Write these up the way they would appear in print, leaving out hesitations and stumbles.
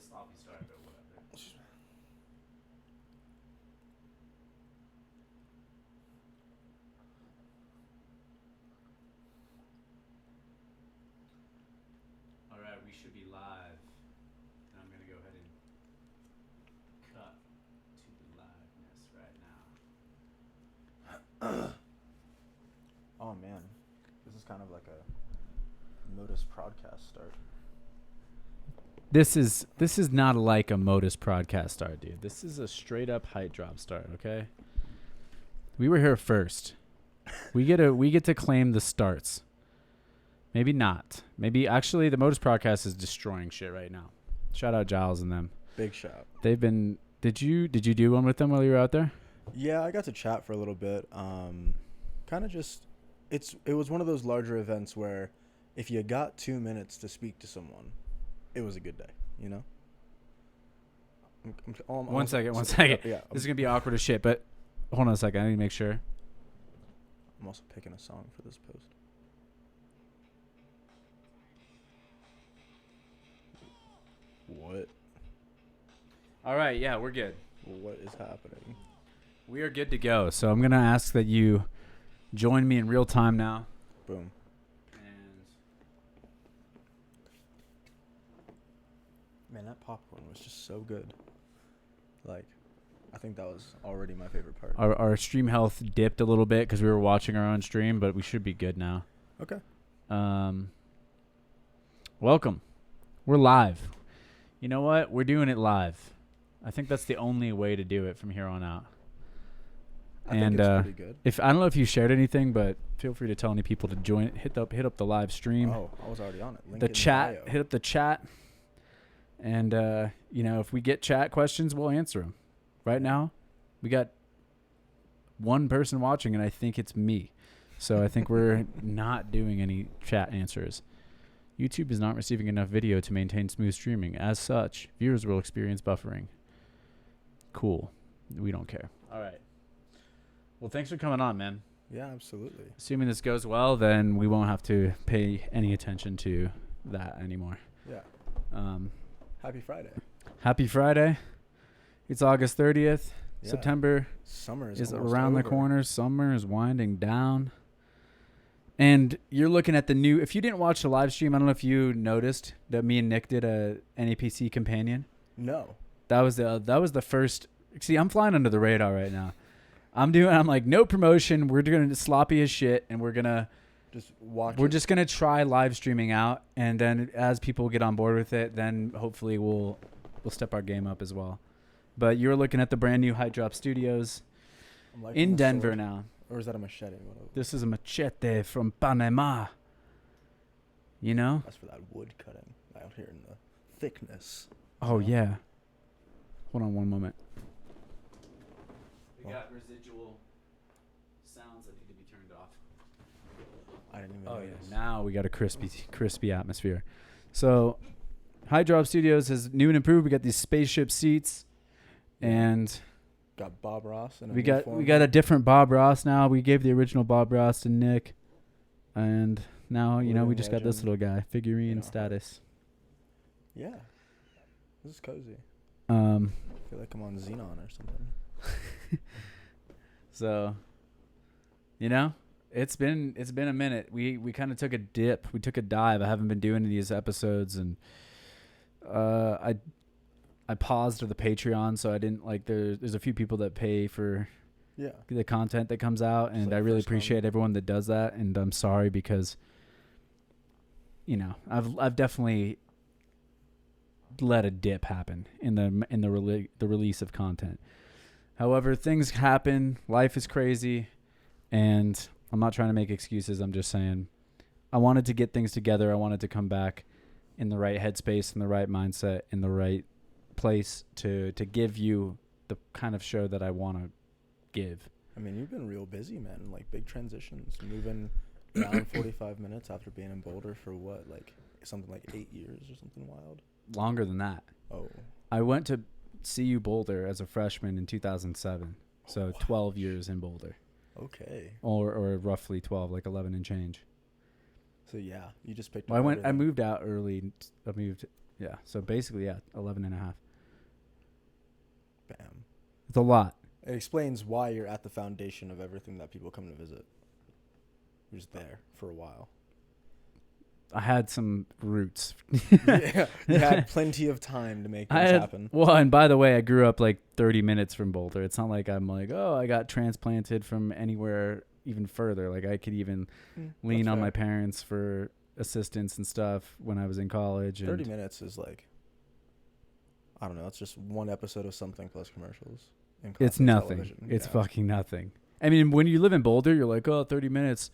sloppy start, but whatever. All right, we should be live. And I'm gonna go ahead and cut to the liveness right now. Oh man, this is kind of like a Modus podcast start. This is not like a Modus podcast start, dude. This is a straight up height drop start, okay? We were here first. We get to claim the starts. Maybe not. Maybe actually the Modus podcast is destroying shit right now. Shout out Giles and them. Big shout. They've been Did you do one with them while you were out there? Yeah, I got to chat for a little bit. Kind of just it was one of those larger events where if you got 2 minutes to speak to someone, it was a good day, you know? One second. Yeah, This is going to be awkward as shit, but hold on a second. I need to make sure. I'm also picking a song for this post. What? All right, yeah, we're good. What is happening? We are good to go. So I'm going to ask that you join me in real time now. Boom. Man, that popcorn was just so good. Like, I think that was already my favorite part. Our stream health dipped a little bit because we were watching our own stream, but we should be good now. Okay. Welcome. We're live. You know what? We're doing it live. I think that's the only way to do it from here on out. I think it's pretty good. If I don't know if you shared anything, but feel free to tell any people to join. Hit up the live stream. Oh, I was already on it. Link The in chat. bio. Hit up the chat. And if we get chat questions, we'll answer them. Right now, we got one person watching, and I think it's me. So I think we're not doing any chat answers. YouTube is not receiving enough video to maintain smooth streaming. As such, viewers will experience buffering. Cool. We don't care. All right. Well, thanks for coming on, man. Yeah, absolutely. Assuming this goes well, then we won't have to pay any attention to that anymore. Yeah. Happy Friday. Happy Friday. It's August 30th. Yeah. September Summer is almost around the over. corner. Summer is winding down. And you're looking at the new... If you didn't watch the live stream, I don't know if you noticed that me and Nick did a NAPC companion. No. That was the first... See, I'm flying under the radar right now. I'm like, no promotion. We're doing it sloppy as shit, and we're going to... Just watch We're it. just going to try live streaming out, and then as people get on board with it, then hopefully we'll step our game up as well. But you're looking at the brand new High Drop Studios I'm liking in the Denver sword. now. Or is that a machete? What This is a machete from Panama. You know? That's for that wood cutting out here in the thickness. Oh, Yeah. yeah. Hold on one moment. We got residual sounds that need to be turned off. I didn't even Oh, notice. yeah. Now we got a crispy atmosphere. So, High Drop Studios is new and improved. We got these spaceship seats. And Got Bob Ross and we got a different Bob Ross now. We gave the original Bob Ross to Nick. And now, we Living just got this legend. little guy. Figurine You know. status. Yeah. This is cozy. I I feel like I'm on Xenon or something. So, it's been a minute. We kind of took a dip. We took a dive. I haven't been doing these episodes, and I paused the Patreon, so I didn't there's a few people that pay for Yeah. the content that comes out, and like I really first come. appreciate everyone that does that. And I'm sorry because I've definitely let a dip happen in the release of content. However, things happen. Life is crazy, and I'm not trying to make excuses. I'm just saying I wanted to get things together. I wanted to come back in the right headspace, in the right mindset, in the right place to give you the kind of show that I want to give. I mean, you've been real busy, man. Like, big transitions. Moving down 45 minutes after being in Boulder for what? Like, something like 8 years or something wild? Longer than that. Oh. I went to CU Boulder as a freshman in 2007. So 12 years in Boulder. Okay. Or roughly 12, like 11 and change. So, yeah, you just picked Well, up I everything. moved out early. I moved Yeah. So basically, 11 and a half. Bam. It's a lot. It explains why you're at the foundation of everything that people come to visit. You're just there for a while. I had some roots. Yeah, you had plenty of time to make things happen. Well, and by the way, I grew up like 30 minutes from Boulder. It's not like I'm like, oh, I got transplanted from anywhere even further. Like I could even lean on my parents for assistance and stuff when I was in college. 30 minutes is like, I don't know. It's just one episode of something plus commercials. It's nothing. It's fucking nothing. I mean, when you live in Boulder, you're like, oh, 30 minutes.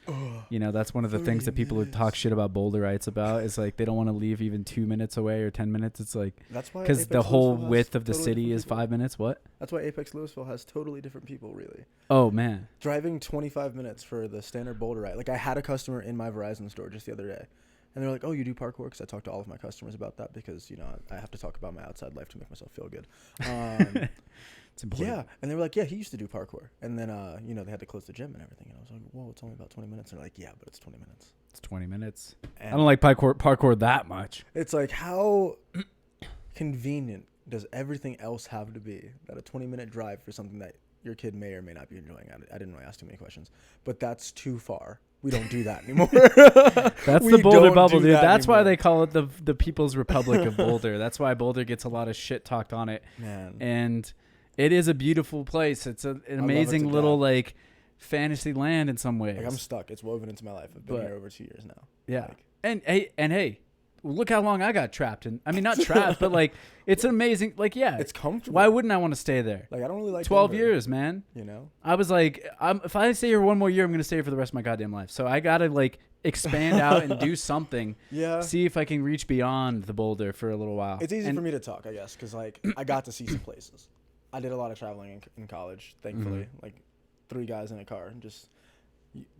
You know, that's one of the things that people who talk shit about Boulderites about is like they don't want to leave even 2 minutes away or 10 minutes. It's like, that's why because the whole width of the city is 5 minutes. What? That's why Apex Louisville has totally different people, really. Oh, man. Driving 25 minutes for the standard Boulderite. Like, I had a customer in my Verizon store just the other day. And they're like, oh, you do parkour? Because I talked to all of my customers about that because, you know, I have to talk about my outside life to make myself feel good. It's important. Yeah. And they were like, yeah, he used to do parkour. And then, you know, they had to close the gym and everything. And I was like, whoa, it's only about 20 minutes. And they're like, yeah, but it's 20 minutes. It's 20 minutes. And I don't like parkour that much. It's like, how convenient does everything else have to be that a 20-minute drive for something that your kid may or may not be enjoying? I didn't really ask too many questions. But that's too far. We don't do that anymore. That's the Boulder bubble, dude. That's why they call it the People's Republic of Boulder. That's why Boulder gets a lot of shit talked on it. Man. And it is a beautiful place. It's an amazing little like fantasy land in some ways. Like, I'm stuck. It's woven into my life. I've been here over 2 years now. Yeah. Like, and hey, look how long I got trapped in. I mean, not trapped, but like it's amazing. Like, yeah, it's comfortable. Why wouldn't I want to stay there? Like, I don't really like 12 Denver, years, man. You know, I was like, if I stay here one more year, I'm gonna stay here for the rest of my goddamn life. So I gotta like expand out and do something. Yeah. See if I can reach beyond the Boulder for a little while. It's easy for me to talk, I guess, because like I got to see some places. I did a lot of traveling in college, thankfully. Like 3 guys in a car, and just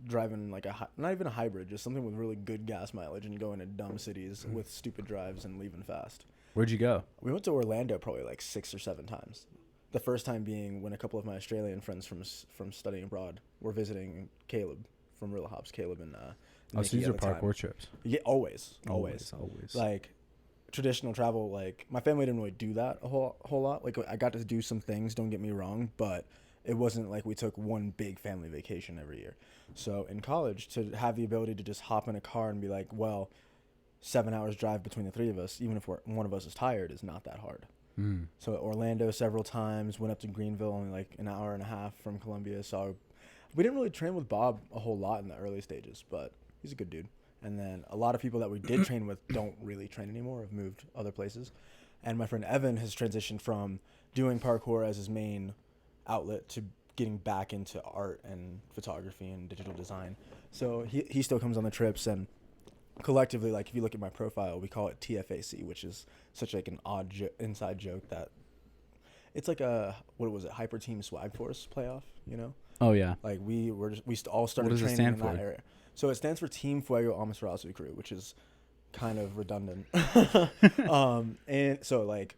driving like not even a hybrid, just something with really good gas mileage and going to dumb cities with stupid drives and leaving fast. Where'd you go? We went to Orlando probably like 6 or 7 times. The first time being when a couple of my Australian friends from studying abroad were visiting Caleb from Real Hops. Caleb and so these are parkour trips. Yeah, always. Like traditional travel, like my family didn't really do that a whole lot. Like I got to do some things, don't get me wrong, but it wasn't like we took one big family vacation every year. So in college, to have the ability to just hop in a car and be like, well, 7 hours drive between the 3 of us, even if one of us is tired, is not that hard. So Orlando several times, went up to Greenville, only like an hour and a half from Columbia. So we didn't really train with Bob a whole lot in the early stages, but he's a good dude. And then a lot of people that we did train with don't really train anymore, have moved other places. And my friend Evan has transitioned from doing parkour as his main outlet to getting back into art and photography and digital design. So he still comes on the trips, and collectively, like if you look at my profile, we call it TFAC, which is such like an odd inside joke that it's like a, what was it, Hyper Team Swag Force playoff, you know? Oh yeah. Like we all started training in that area. So it stands for Team Fuego Amaterasu Crew, which is kind of redundant. And so like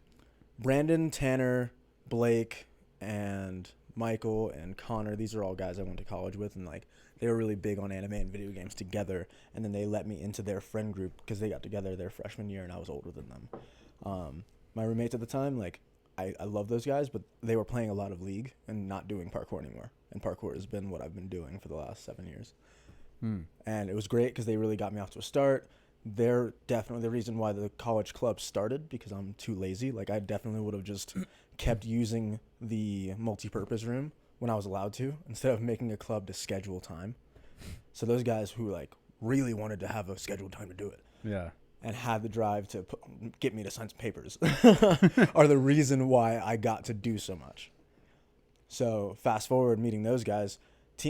Brandon, Tanner, Blake, and Michael and Connor, these are all guys I went to college with, and like they were really big on anime and video games together. And then they let me into their friend group because they got together their freshman year and I was older than them. My roommates at the time, like I love those guys, but they were playing a lot of League and not doing parkour anymore. And parkour has been what I've been doing for the last 7 years. And it was great because they really got me off to a start. They're definitely the reason why the college club started, because I'm too lazy. Like I definitely would have just kept using the multi-purpose room when I was allowed to, instead of making a club to schedule time. So those guys who like really wanted to have a scheduled time to do it, yeah, and had the drive to get me to sign some papers are the reason why I got to do so much. So fast forward meeting those guys,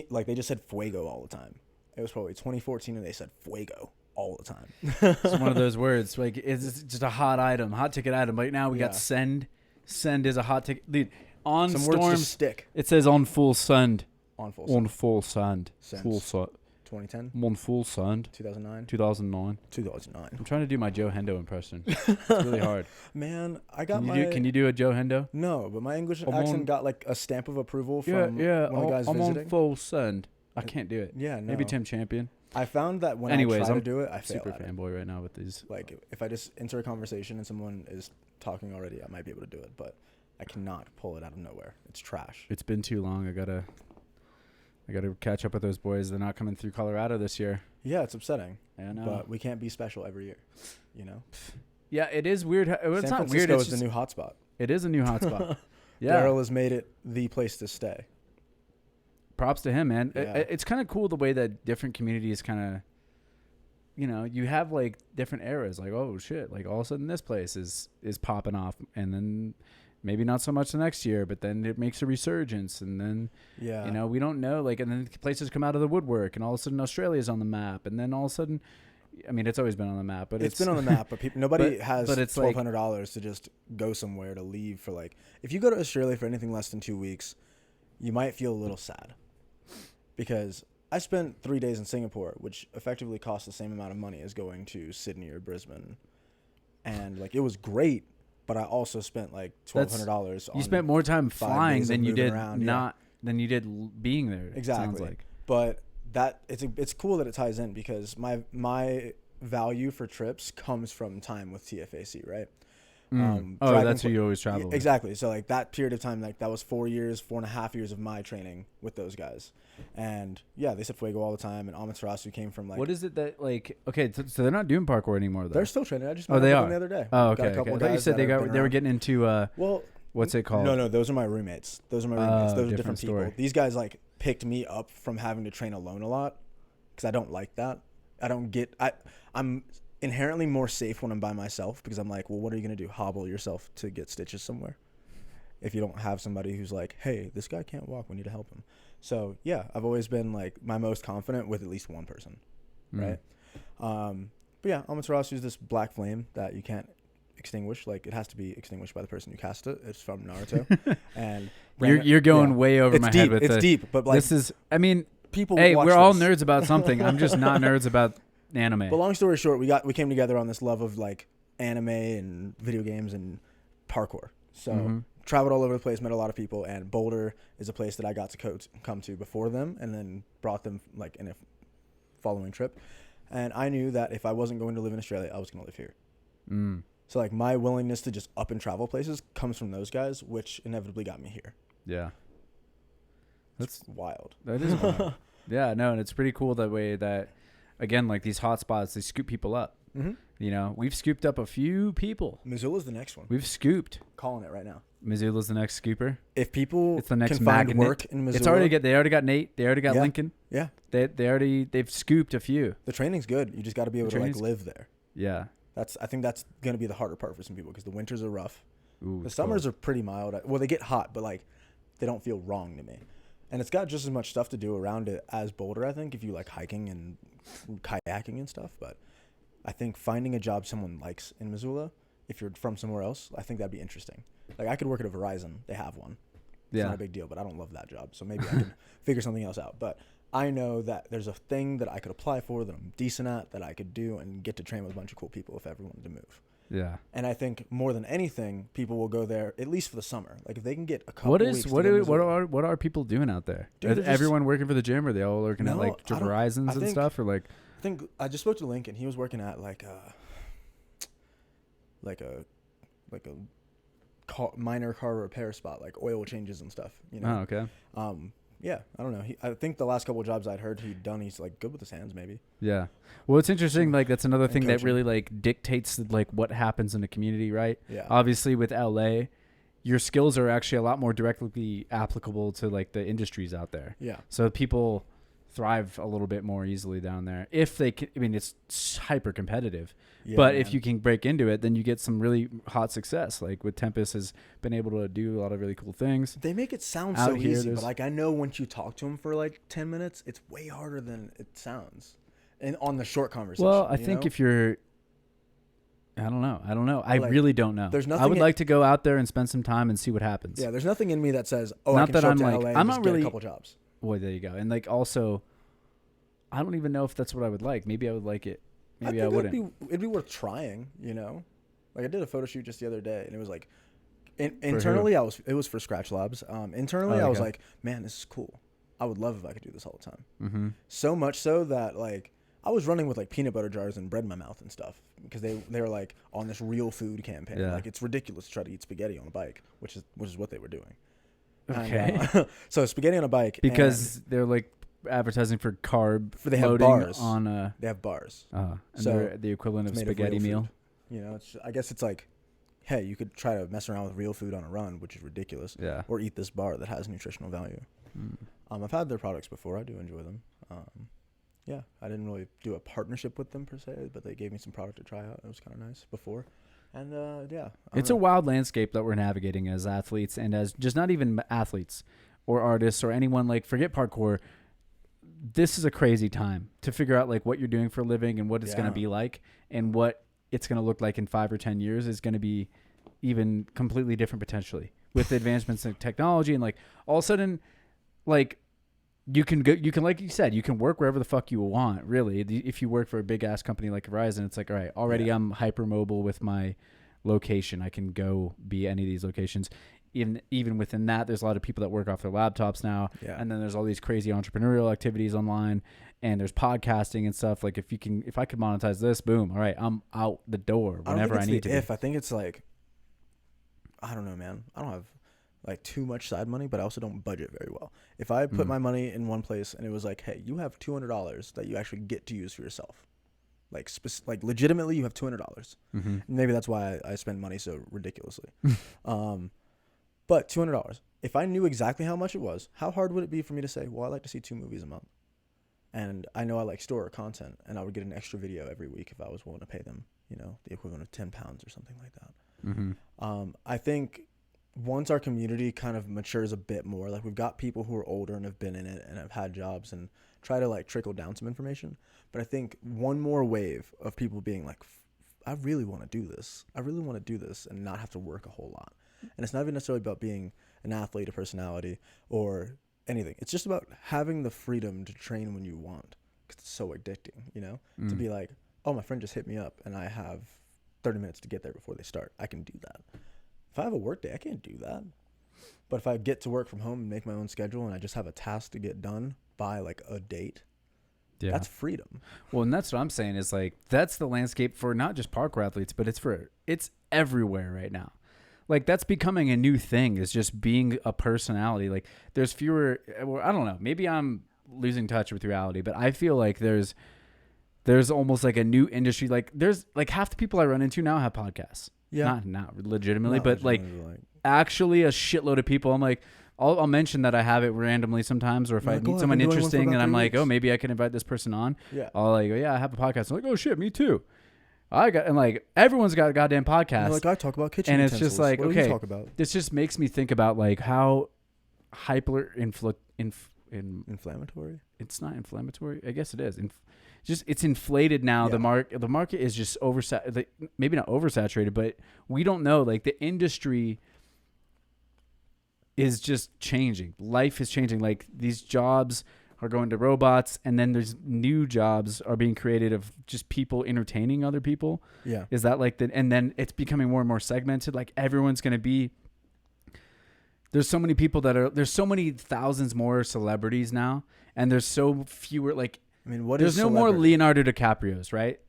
like they just said Fuego all the time. It was probably 2014 and they said Fuego all the time. It's one of those words, like it's just a hot item, hot ticket item. Right now we got send. Send is a hot ticket. Dude, on some Storm, words just stick. It says on full send. On full send. On full send. Since full send. 2010? On full send. 2009? 2009. 2009. I'm trying to do my Joe Hendo impression. It's really hard. Man, I got Can you do a Joe Hendo? No, but my English accent got like a stamp of approval from one of the guys I'm visiting. on full send. I can't do it. Yeah, no. Maybe Tim Champion. I found that when I try to do it, I fail super at it. fanboy right now with these. Like if I just enter a conversation and someone is talking already, I might be able to do it, but I cannot pull it out of nowhere. It's trash. It's been too long. I gotta catch up with those boys. They're not coming through Colorado this year. Yeah, it's upsetting. I know. But we can't be special every year, you know? Yeah, it is weird. It's San not Francisco weird. It's is the new hotspot. It is a new hotspot. Yeah. Daryl has made it the place to stay. Props to him, man. Yeah. It's kind of cool the way that different communities kind of, you know, you have like different eras. Like, oh shit, like all of a sudden this place is popping off, and then maybe not so much the next year, but then it makes a resurgence, and then you know, we don't know, like, and then places come out of the woodwork, and all of a sudden Australia's on the map, and then all of a sudden, I mean, it's always been on the map, but it's been on the map, but nobody has but it's $1,200 to just go somewhere to leave for, like, if you go to Australia for anything less than 2 weeks, you might feel a little sad, because I spent 3 days in Singapore, which effectively cost the same amount of money as going to Sydney or Brisbane, and like it was great, but I also spent like $1,200. You spent more time flying than you did than you did being there. Exactly. Sounds like. But that it's cool that it ties in, because my value for trips comes from time with TFAC, right? That's who you always travel with. Exactly. So like that period of time, like that was 4.5 years of my training with those guys. And yeah, they said Fuego all the time, and Amaterasu came from like. What is it that like? Okay, so they're not doing parkour anymore though. They're still training. I just they are them the other day. Oh, okay. I thought you said they were getting into well, what's it called? No, those are my roommates. Those are different story. people. These guys like picked me up from having to train alone a lot, because I don't like that. I'm inherently more safe when I'm by myself, because I'm like, well, what are you gonna do? Hobble yourself to get stitches somewhere? If you don't have somebody who's like, hey, this guy can't walk, we need to help him. So yeah, I've always been like my most confident with at least one person, right? But yeah, Amaterasu is this black flame that you can't extinguish. Like it has to be extinguished by the person who cast it. It's from Naruto. And you're going way over my head with it's deep, but like this is. I mean, people. Hey, we're all nerds about something. I'm just not nerds about anime. But long story short, we came together on this love of like anime and video games and parkour. So traveled all over the place, met a lot of people, and Boulder is a place that I got to come to before them, and then brought them like in a following trip. And I knew that if I wasn't going to live in Australia, I was going to live here. So like my willingness to just up and travel places comes from those guys, which inevitably got me here. Yeah. That's wild. That is wild. Yeah, no, and it's pretty cool that way that, again, like these hot spots, they scoop people up. You know, we've scooped up a few people. Missoula's the next one. We've scooped. Calling it right now. Missoula's the next scooper. If people it's the next can magnet. find work in Missoula. They already got Nate. They already got Lincoln. Yeah. They've scooped a few. The training's good. You just got to be able to like live there. Yeah. I think that's going to be the harder part for some people, because the winters are rough. Ooh, the summers are pretty mild. Well, they get hot, but like they don't feel wrong to me. And it's got just as much stuff to do around it as Boulder, I think, if you like hiking and kayaking and stuff. But I think finding a job someone likes in Missoula, if you're from somewhere else, I think that'd be interesting. Like I could work at a Verizon. They have one. It's not a big deal, but I don't love that job. So maybe I can figure something else out. But I know that there's a thing that I could apply for that I'm decent at, that I could do and get to train with a bunch of cool people if I ever wanted to move. Yeah. And I think more than anything, people will go there at least for the summer. Like if they can get a couple weeks. What are people doing out there? Dude, is everyone working for the gym, or are they all working at like Verizons and stuff, or like? I think I just spoke to Lincoln. He was working at like a minor car repair spot, like oil changes and stuff. You know. Oh, okay. Yeah, I don't know. I think the last couple of jobs I'd heard he'd done, he's like good with his hands, maybe. Yeah. Well, it's interesting. Like that's another thing that really like dictates like what happens in the community, right? Yeah. Obviously, with LA, your skills are actually a lot more directly applicable to like the industries out there. Yeah. So people thrive a little bit more easily down there if they can. I mean, it's hyper competitive, but if you can break into it, then you get some really hot success. Like with Tempest has been able to do a lot of really cool things. They make it sound so easy, but like I know once you talk to them for like 10 minutes, it's way harder than it sounds. And on the short conversation. Well, I think if you're, I don't know. I really don't know. There's nothing. I would like to go out there and spend some time and see what happens. Yeah, there's nothing in me that says, "Oh, not I can that show I'm up to like, LA and I'm just not get really a couple jobs." Boy, there you go. And like also, I don't even know if that's what I would like. Maybe I would like it. Maybe I wouldn't. It'd be worth trying, you know. Like I did a photo shoot just the other day, and it was like, internally it was for Scratch Labs. Internally I was like, man, this is cool. I would love if I could do this all the time. So much so that like I was running with like peanut butter jars and bread in my mouth and stuff because they were like on this real food campaign. Yeah. Like it's ridiculous to try to eat spaghetti on a bike, which is what they were doing. Okay. And, so spaghetti on a bike because they're like advertising for carb. They have bars on. They have bars. And so they're the equivalent of spaghetti meal. You know, I guess it's like, hey, you could try to mess around with real food on a run, which is ridiculous. Yeah. Or eat this bar that has nutritional value. I've had their products before. I do enjoy them. Yeah, I didn't really do a partnership with them per se, but they gave me some product to try out. It was kind of nice before. And yeah. It's a wild landscape that we're navigating as athletes and as just not even athletes or artists or anyone, like forget parkour. This is a crazy time to figure out like what you're doing for a living and what it's going to be like, and what it's going to look like in 5 or 10 years is going to be even completely different potentially with the advancements in technology. And like all of a sudden, like you can like you said, you can work wherever the fuck you want. Really, if you work for a big ass company like Verizon, it's like, all right, already I'm hyper mobile with my location. I can go be any of these locations. Even within that, there's a lot of people that work off their laptops now. Yeah. And then there's all these crazy entrepreneurial activities online, and there's podcasting and stuff. Like if I could monetize this, boom, all right, I'm out the door whenever I need to. I think it's like, I don't know, man. I don't have like too much side money, but I also don't budget very well. If I put my money in one place and it was like, hey, you have $200 that you actually get to use for yourself. Like legitimately, you have $200. Mm-hmm. Maybe that's why I spend money so ridiculously. But $200. If I knew exactly how much it was, how hard would it be for me to say, well, I like to see 2 movies a month, and I know I like store content, and I would get an extra video every week if I was willing to pay them, you know, the equivalent of £10 or something like that. Mm-hmm. I think once our community kind of matures a bit more, like we've got people who are older and have been in it and have had jobs and try to like trickle down some information. But I think one more wave of people being like, I really want to do this. I really want to do this and not have to work a whole lot. And it's not even necessarily about being an athlete, a personality, or anything. It's just about having the freedom to train when you want. Because it's so addicting, you know? To be like, oh, my friend just hit me up and I have 30 minutes to get there before they start. I can do that. If I have a work day, I can't do that. But if I get to work from home and make my own schedule and I just have a task to get done by like a date, that's freedom. Well, and that's what I'm saying is like, that's the landscape for not just parkour athletes, but it's everywhere right now. Like that's becoming a new thing, is just being a personality. Like there's fewer, well, I don't know, maybe I'm losing touch with reality, but I feel like there's almost like a new industry. Like there's like half the people I run into now have podcasts. Yeah. Not legitimately, but like actually a shitload of people. I'm like, I'll mention that I have it randomly sometimes, or if I meet someone interesting and I'm like, oh, maybe I can invite this person on. Yeah. I'll like, I have a podcast. I'm like, oh shit, me too. And like everyone's got a goddamn podcast. Like I talk about kitchen and utensils. It's just like, what okay, do you talk about? This just makes me think about like how inflammatory. It's not inflammatory. I guess it is. It's inflated now. Yeah. The market is just maybe not oversaturated, but we don't know. Like the industry is just changing. Life is changing. Like these jobs are going to robots, and then there's new jobs are being created of just people entertaining other people. Yeah. Is that like and then it's becoming more and more segmented. Like everyone's going to be, there's so many people there's so many thousands more celebrities now, and there's so fewer, like, I mean, there's no more Leonardo DiCaprios, right?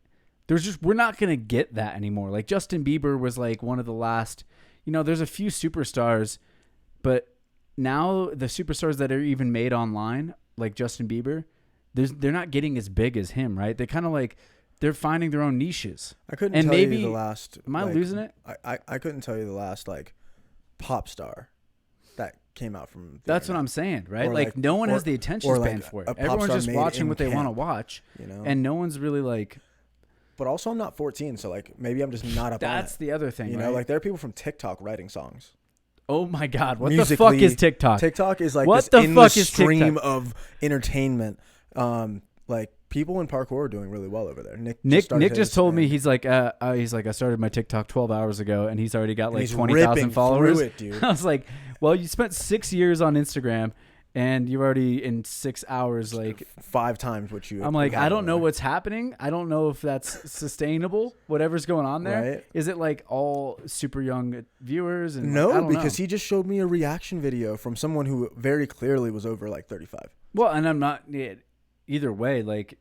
We're not going to get that anymore. Like Justin Bieber was like one of the last, there's a few superstars, but now the superstars that are even made online, like Justin Bieber, they're not getting as big as him, right? They kind of like, they're finding their own niches. I couldn't tell you the last. Am I losing it? I couldn't tell you the last like pop star that came out from. That's what I'm saying, right? Like no one has the attention span for it. Everyone's just watching what they want to watch, and no one's really like. But also, I'm not 14, so like maybe I'm just not up on it. That's the other thing, right? Like there are people from TikTok writing songs. Oh my God! What the fuck is TikTok? TikTok is like what this endless stream of entertainment. Like people in parkour are doing really well over there. Nick just told me he's like I started my TikTok 12 hours ago, and he's already got like 20,000 followers. It, dude. I was like, well, you spent 6 years on Instagram, and you're already in 6 hours like 5 times what you. I'm like, I don't know what's happening. I don't know if that's sustainable. Whatever's going on there, right? Is it like all super young viewers? And no, because he just showed me a reaction video from someone who very clearly was over like 35. Well, and I'm not. Either way, like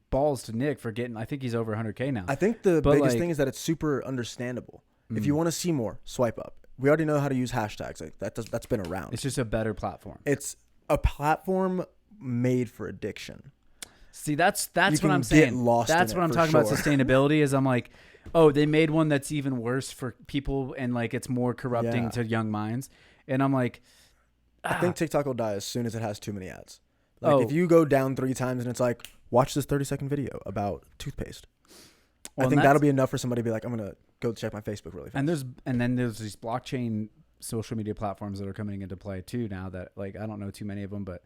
balls to Nick for getting. I think he's over 100K now. I think the biggest thing is that it's super understandable. If you want to see more, swipe up. We already know how to use hashtags. Like that's been around. It's just a better platform. It's a platform made for addiction. See, that's what I'm saying. That's what I'm talking about. Sustainability is I'm like, oh, they made one that's even worse for people, and like it's more corrupting to young minds. And I'm like, I think TikTok will die as soon as it has too many ads. Like if you go down 3 times and it's like, watch this 30-second video about toothpaste. Well, I think that'll be enough for somebody to be like, I'm gonna go check my Facebook really fast. And then there's these blockchain social media platforms that are coming into play too now that like I don't know too many of them, but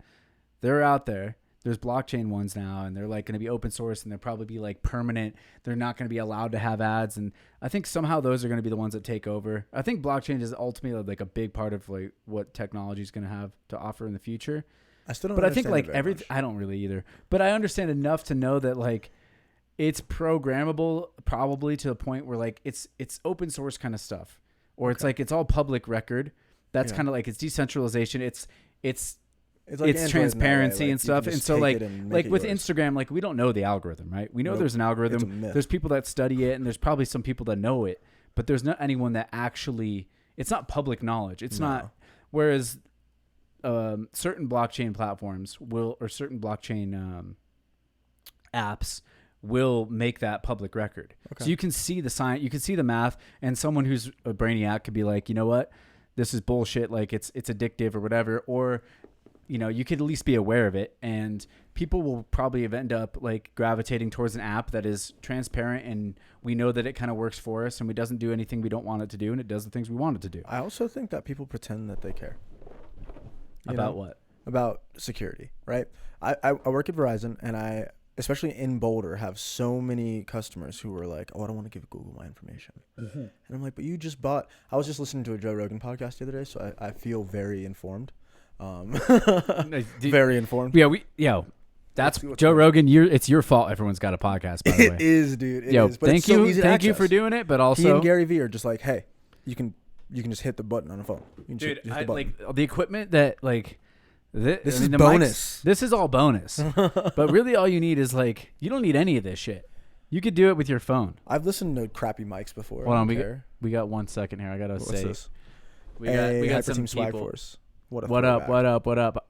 they're out there. There's blockchain ones now, and they're like going to be open source, and they'll probably be like permanent. They're not going to be allowed to have ads, and I think somehow those are going to be the ones that take over. I think blockchain is ultimately like a big part of like what technology is going to have to offer in the future. I still don't. But I think like everything. I don't really either. But I understand enough to know that like it's programmable, probably to the point where like it's open source kind of stuff, or it's like it's all public record. That's kind of like it's decentralization. It's transparency and stuff. And so like with Instagram, like we don't know the algorithm, right? We know there's an algorithm. There's people that study it, and there's probably some people that know it, but there's not anyone that actually, it's not public knowledge. It's not, whereas certain blockchain platforms or certain blockchain apps will make that public record. Okay. So you can see the science, you can see the math, and someone who's a brainiac could be like, you know what, this is bullshit. Like it's addictive or whatever. Or, you know, you could at least be aware of it, and people will probably end up like gravitating towards an app that is transparent, and we know that it kind of works for us, and it doesn't do anything we don't want it to do, and it does the things we want it to do. I also think that people pretend that they care. About what? About security, right? I work at Verizon, and I, especially in Boulder, have so many customers who are like, oh, I don't want to give Google my information. Mm-hmm. And I'm like, but you just bought, I was just listening to a Joe Rogan podcast the other day, so I feel very informed. Very informed. Yeah, that's Joe Rogan. It's your fault. Everyone's got a podcast, by the way. It is, dude. It is. But thank you for doing it. But also, he and Gary Vee are just like, hey, you can just hit the button on the phone. Dude, like the equipment that like this is bonus. This is all bonus. But really, all you need is like, you don't need any of this shit. You could do it with your phone. I've listened to crappy mics before. Hold on, we got 1 second here. I gotta say, this? we got some Swag people. Force. What up?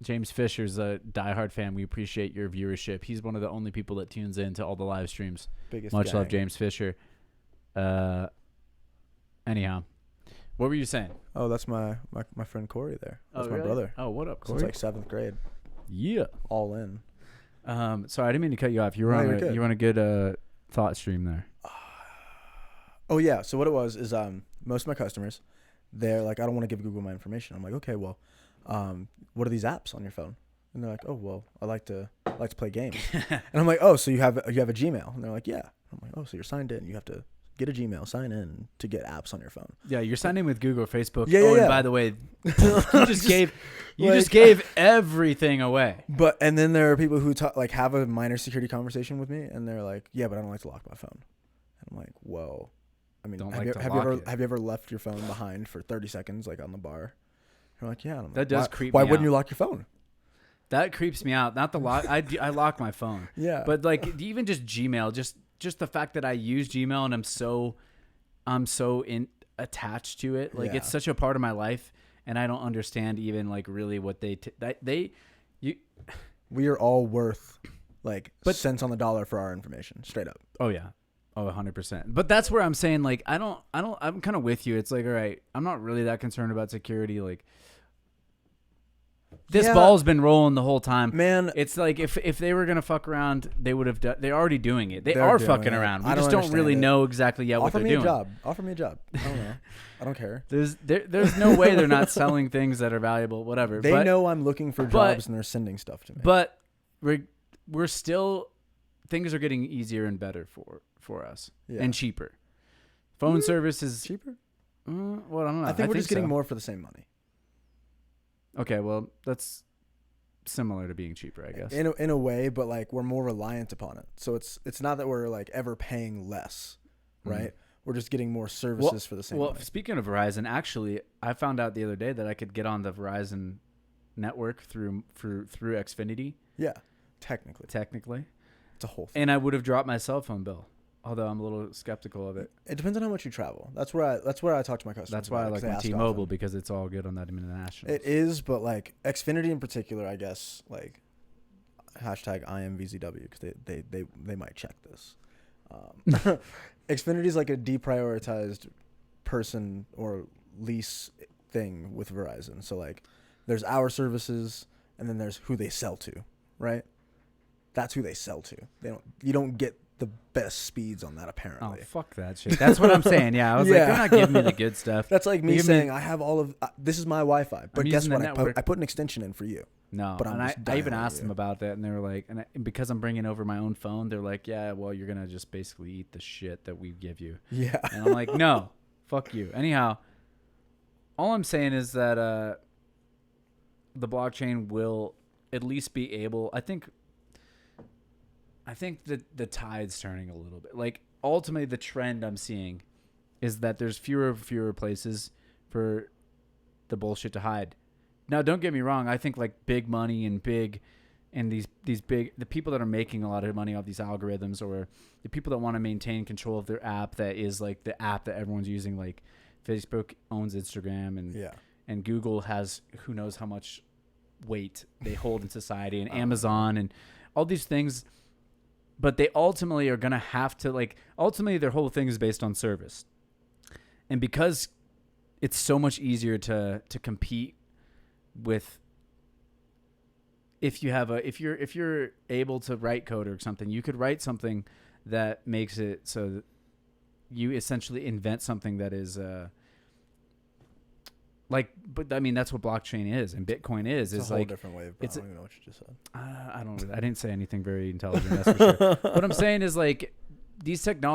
James Fisher's a diehard fan. We appreciate your viewership. He's one of the only people that tunes in to all the live streams. Much love, James Fisher. Anyhow, what were you saying? Oh, that's my friend Corey there. That's my brother. Oh, what up, Corey? Since like 7th grade. Yeah. All in. Sorry, I didn't mean to cut you off. You were on a good thought stream there. Oh yeah. So what it was is most of my customers, they're like, I don't want to give Google my information. I'm like, okay, well, what are these apps on your phone? And they're like, oh, well, I like to play games. And I'm like, oh, so you have a Gmail? And they're like, yeah. I'm like, oh, so you're signed in. You have to get a Gmail, sign in to get apps on your phone. Yeah, you're signed in with Google or Facebook. Yeah. And by the way, you just gave everything away. But and then there are people who have a minor security conversation with me, and they're like, yeah, but I don't like to lock my phone. And I'm like, whoa. I mean, have you ever left your phone behind for 30 seconds, like on the bar? You're like, yeah. That does creep me out. Why wouldn't you lock your phone? That creeps me out. Not the lock. I lock my phone. Yeah. But like even just Gmail, just the fact that I use Gmail and I'm so attached to it. Like it's such a part of my life, and I don't understand even like really what we are all worth cents on the dollar for our information, straight up. Oh yeah. Oh, 100%. But that's where I'm saying, like, I'm kind of with you. It's like, all right, I'm not really that concerned about security. Like, this ball's been rolling the whole time. Man. It's like, if they were going to fuck around, they would have done, they're already doing it. They are fucking around. We just don't really know exactly yet what they're doing. Offer me a job. I don't know. I don't care. There's no way they're not selling things that are valuable, whatever. They know I'm looking for jobs and they're sending stuff to me. But we're still, things are getting easier and better for us and cheaper. Phone service is cheaper. Well, I don't know. I think we're just getting more for the same money. Okay, well, that's similar to being cheaper, I guess. In a way, but like we're more reliant upon it. So it's not that we're like ever paying less, right? We're just getting more services for the same money. Well, speaking of Verizon, actually, I found out the other day that I could get on the Verizon network through Xfinity. Yeah, technically. It's a whole thing. And I would have dropped my cell phone bill, although I'm a little skeptical of it. It depends on how much you travel. That's where I talk to my customers. That's why I like my T-Mobile, because it's all good on that international. It is, but like Xfinity in particular, I guess, like hashtag IMVZW, because they might check this. Xfinity is like a deprioritized person or lease thing with Verizon. So like there's our services and then there's who they sell to, right? That's who they sell to. You don't get the best speeds on that, apparently. Oh, fuck that shit. That's what I'm saying. Yeah, I was like, they're not giving me the good stuff. That's like me saying I have all of this is my Wi-Fi, but guess what? I put an extension in for you. No, but I even asked them about that, and they were like, and because I'm bringing over my own phone, they're like, yeah, well, you're gonna just basically eat the shit that we give you. Yeah, and I'm like, no, fuck you. Anyhow, all I'm saying is that the blockchain will at least be able. I think that the tide's turning a little bit. Like ultimately, the trend I'm seeing is that there's fewer and fewer places for the bullshit to hide. Now, don't get me wrong. I think like big money and these big, the people that are making a lot of money off these algorithms, or the people that want to maintain control of their app, that is like the app that everyone's using. Like Facebook owns Instagram, and Google has who knows how much weight they hold in society, and Amazon and all these things. But they ultimately are going to have to, like, ultimately their whole thing is based on service. And because it's so much easier to compete with, if you're able to write code or something, you could write something that makes it so that you essentially invent something that is but I mean that's what blockchain is and Bitcoin is. It's a whole different way. I don't even know what you just said. I didn't say anything very intelligent. That's for sure. What I'm saying is like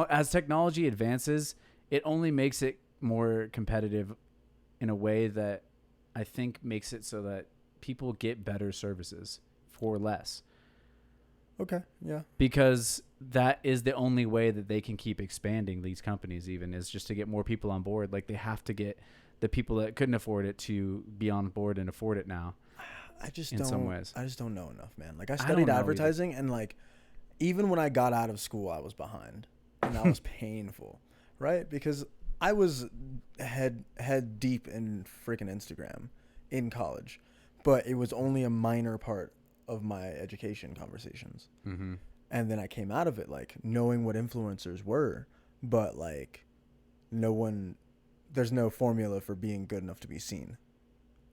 as technology advances, it only makes it more competitive in a way that I think makes it so that people get better services for less. Okay. Yeah. Because that is the only way that they can keep expanding these companies, even, is just to get more people on board. Like they have to get the people that couldn't afford it to be on board and afford it now. I just don't know enough, man. Like I studied advertising, and like even when I got out of school, I was behind, and that was painful, right? Because I was head deep in freaking Instagram in college, but it was only a minor part of my education conversations. Mm-hmm. And then I came out of it like knowing what influencers were, but like there's no formula for being good enough to be seen.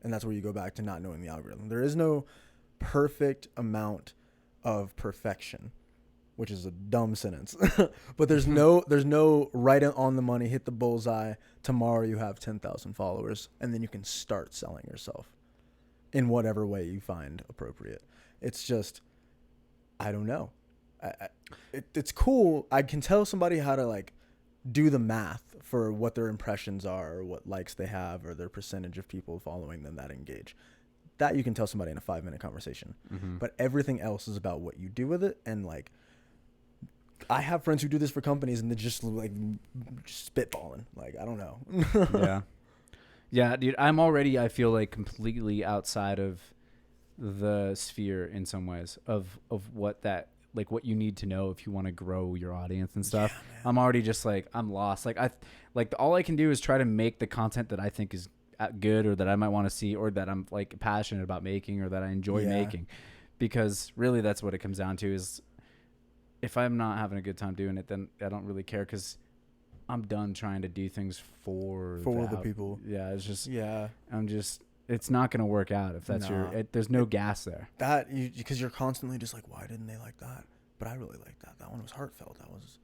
And that's where you go back to not knowing the algorithm. There is no perfect amount of perfection, which is a dumb sentence. But there's no right on the money, hit the bullseye, tomorrow you have 10,000 followers, and then you can start selling yourself in whatever way you find appropriate. It's just, I don't know. It's cool. I can tell somebody how to like do the math for what their impressions are, or what likes they have, or their percentage of people following them that engage. That you can tell somebody in a 5-minute conversation. Mm-hmm. But everything else is about what you do with it. And like, I have friends who do this for companies, and they're just like spitballing. Like, I don't know. Yeah, dude. I feel like completely outside of the sphere in some ways of what that, like what you need to know if you want to grow your audience and stuff. Yeah, I'm already just like, I'm lost. Like all I can do is try to make the content that I think is good, or that I might want to see, or that I'm like passionate about making, or that I enjoy making, because really that's what it comes down to. Is if I'm not having a good time doing it, then I don't really care, because I'm done trying to do things for the people. Yeah, it's just it's not going to work out if that's there's no gas there. Because you're constantly just like, why didn't they like that? But I really like that. That one was heartfelt. That was,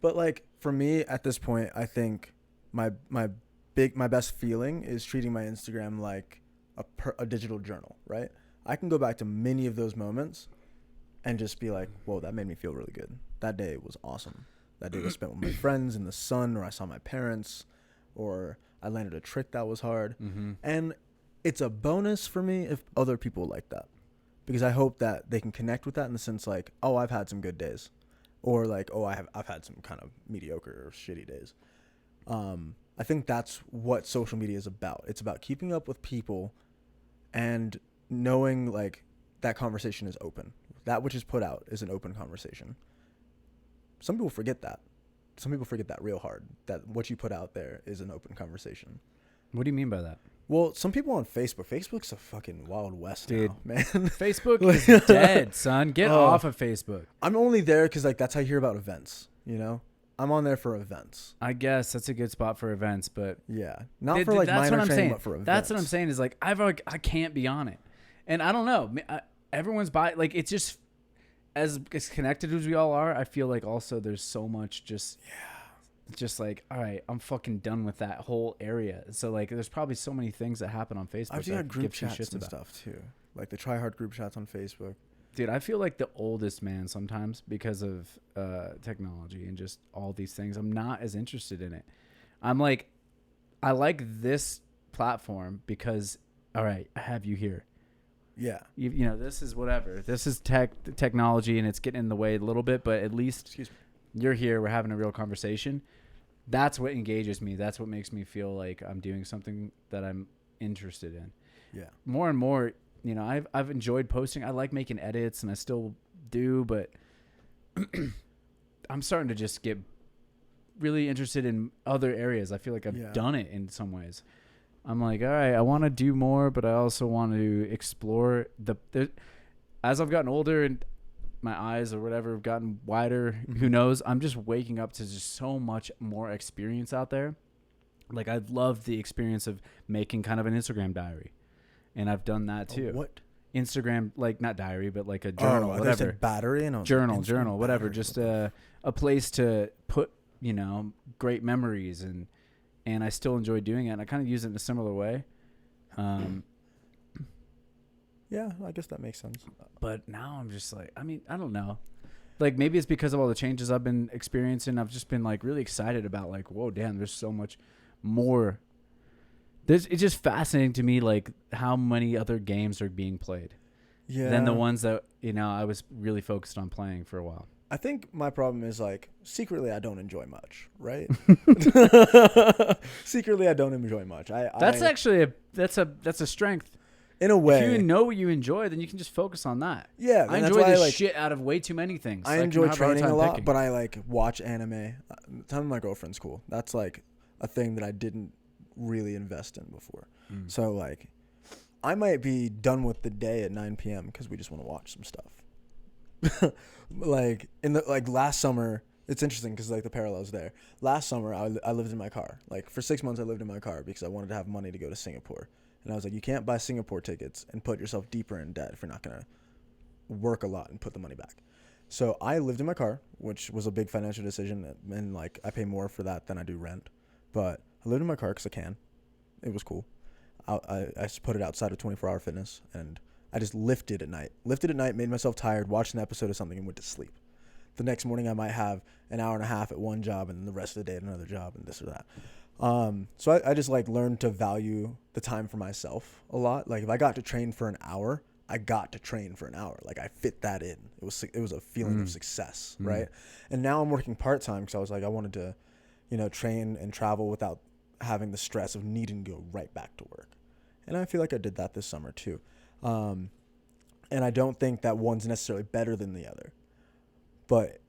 but like for me at this point, I think my best feeling is treating my Instagram like a digital journal, right? I can go back to many of those moments and just be like, whoa, that made me feel really good. That day was awesome. That day was spent with my friends in the sun, or I saw my parents, or I landed a trick that was hard. Mm-hmm. And it's a bonus for me if other people like that, because I hope that they can connect with that in the sense like, oh, I've had some good days, or like, oh, I've had some kind of mediocre or shitty days. I think that's what social media is about. It's about keeping up with people and knowing like that conversation is open. that which is put out is an open conversation. Some people forget that. Some people forget that real hard, that what you put out there is an open conversation. What do you mean by that? Well, some people on Facebook's a fucking Wild West dude, now, man. Facebook is dead, son. Get off of Facebook. I'm only there because, like, that's how I hear about events, you know? I'm on there for events. I guess that's a good spot for events, but... Yeah. Not for, like, minor training, but for events. That's what I'm saying is, like, I can't be on it. And I don't know. Everyone's like, it's just... As connected as we all are, I feel like also there's so much just... Yeah. Just like, all right, I'm fucking done with that whole area. So like, there's probably so many things that happen on Facebook. I've seen group chats and stuff too, like the try hard group chats on Facebook. Dude, I feel like the oldest man sometimes because of technology and just all these things. I'm not as interested in it. I'm like, I like this platform because, all right, I have you here. Yeah. You know, this is whatever. This is technology and it's getting in the way a little bit, but at least you're here. We're having a real conversation. That's what engages me. That's what makes me feel like I'm doing something that I'm interested in. Yeah. More and more, you know, I've enjoyed posting. I like making edits and I still do, but I'm starting to just get really interested in other areas. I feel like I've done it in some ways. I'm like, all right, I want to do more, but I also want to explore as I've gotten older and my eyes or whatever have gotten wider, who knows? I'm just waking up to just so much more experience out there. Like, I love the experience of making kind of an Instagram diary. And I've done that too. What? Instagram, like not diary, but like a journal, whatever. Said battery and journal, whatever. Battery. Just a place to put, you know, great memories. And I still enjoy doing it. And I kind of use it in a similar way. Yeah, I guess that makes sense. But now I'm just like, I mean, I don't know. Like, maybe it's because of all the changes I've been experiencing. I've just been, like, really excited about, like, whoa, damn, there's so much more. It's just fascinating to me, like, how many other games are being played than the ones that, you know, I was really focused on playing for a while. I think my problem is, like, secretly I don't enjoy much, right? Secretly I don't enjoy much. That's actually that's a strength. In a way. If you know what you enjoy, then you can just focus on that. Yeah. I enjoy the shit out of way too many things. I enjoy training a lot, but I, like, watch anime. Time with my girlfriend's cool. That's, like, a thing that I didn't really invest in before. So, like, I might be done with the day at 9 p.m. because we just want to watch some stuff. Like, last summer, it's interesting because, like, the parallels there. Last summer, I lived in my car. Like, for 6 months, I lived in my car because I wanted to have money to go to Singapore. And I was like, you can't buy Singapore tickets and put yourself deeper in debt if you're not going to work a lot and put the money back. So I lived in my car, which was a big financial decision. And, like, I pay more for that than I do rent. But I lived in my car because I can. It was cool. I just put it outside of 24-hour fitness. And I just lifted at night. Made myself tired, watched an episode of something, and went to sleep. The next morning, I might have an hour and a half at one job and then the rest of the day at another job and this or that. So I just, like, learned to value the time for myself a lot. Like, if I got to train for an hour, I got to train for an hour. Like, I fit that in. It was a feeling of success, right? And now I'm working part-time because I was like, I wanted to, you know, train and travel without having the stress of needing to go right back to work. And I feel like I did that this summer too. And I don't think that one's necessarily better than the other. But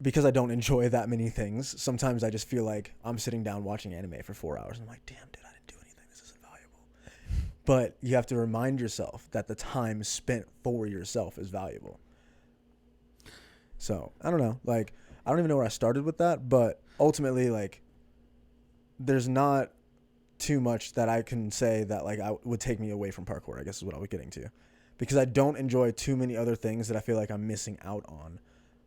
because I don't enjoy that many things, sometimes I just feel like I'm sitting down watching anime for 4 hours. And I'm like, damn, dude, I didn't do anything. This isn't valuable. But you have to remind yourself that the time spent for yourself is valuable. So, I don't know. Like, I don't even know where I started with that. But ultimately, like, there's not too much that I can say that, like, would take me away from parkour, I guess is what I was getting to. Because I don't enjoy too many other things that I feel like I'm missing out on.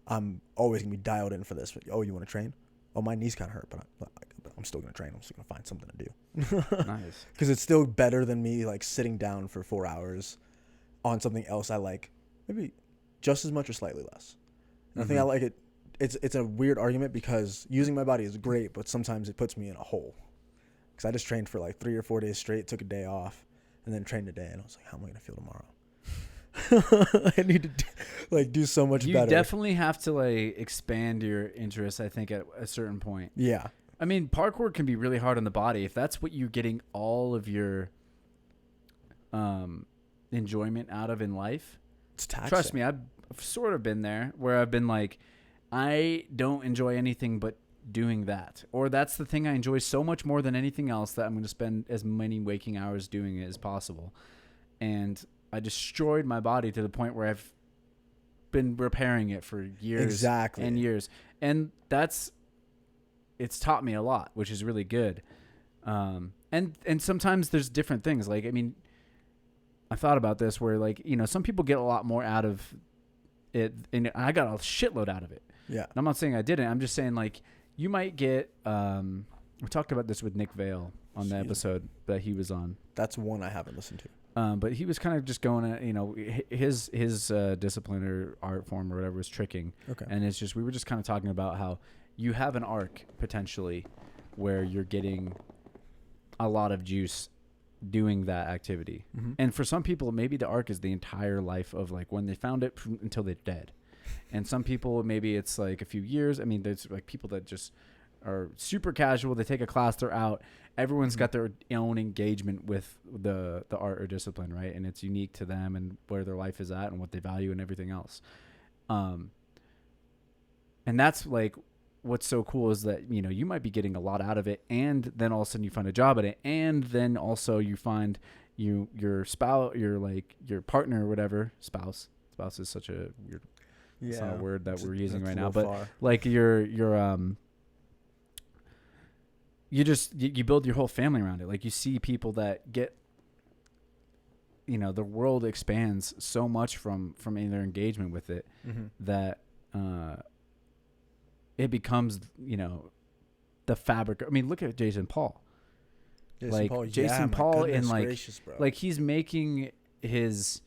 I'm always going to be dialed in for this. Oh, you want to train? Oh, my knee's kind of hurt, but I'm still going to train. I'm still going to find something to do. Nice. Because it's still better than me, like, sitting down for 4 hours on something else I like maybe just as much or slightly less. And I think I like it. It's a weird argument because using my body is great, but sometimes it puts me in a hole. Because I just trained for, like, 3 or 4 days straight, took a day off, and then trained a day. And I was like, how am I going to feel tomorrow? I need to do so much better. You definitely have to, like, expand your interests, I think, at a certain point. Yeah. I mean, parkour can be really hard on the body. If that's what you're getting all of your enjoyment out of in life, it's taxing. Trust me, sort of been there where I've been like, I don't enjoy anything but doing that, or that's the thing I enjoy so much more than anything else that I'm going to spend as many waking hours doing it as possible. And I destroyed my body to the point where I've been repairing it for years and years. And it's taught me a lot, which is really good. And sometimes there's different things. Like, I mean, I thought about this where, like, you know, some people get a lot more out of it, and I got a shitload out of it. Yeah. And I'm not saying I didn't. I'm just saying, like, you might get, we talked about this with Nick Vale on the episode that he was on. That's one I haven't listened to. But he was kind of just going at, you know, his discipline or art form or whatever was tricking. Okay. And it's just, we were just kind of talking about how you have an arc potentially where you're getting a lot of juice doing that activity. Mm-hmm. And for some people, maybe the arc is the entire life of, like, when they found it until they're dead. And some people, maybe it's like a few years. I mean, there's like people that just are super casual. They take a class, they're out. Everyone's got their own engagement with the art or discipline, right? And it's unique to them and where their life is at and what they value and everything else. And that's like what's so cool is that, you know, you might be getting a lot out of it, and then all of a sudden you find a job at it, and then also you find your spouse, your partner or whatever, spouse is such a weird it's not a word that we're using right now, but far. Like you build your whole family around it. Like, you see people that get, you know, the world expands so much from their engagement with it, that it becomes, you know, the fabric. I mean, look at Jason Paul. Jason Paul in like gracious, like he's making his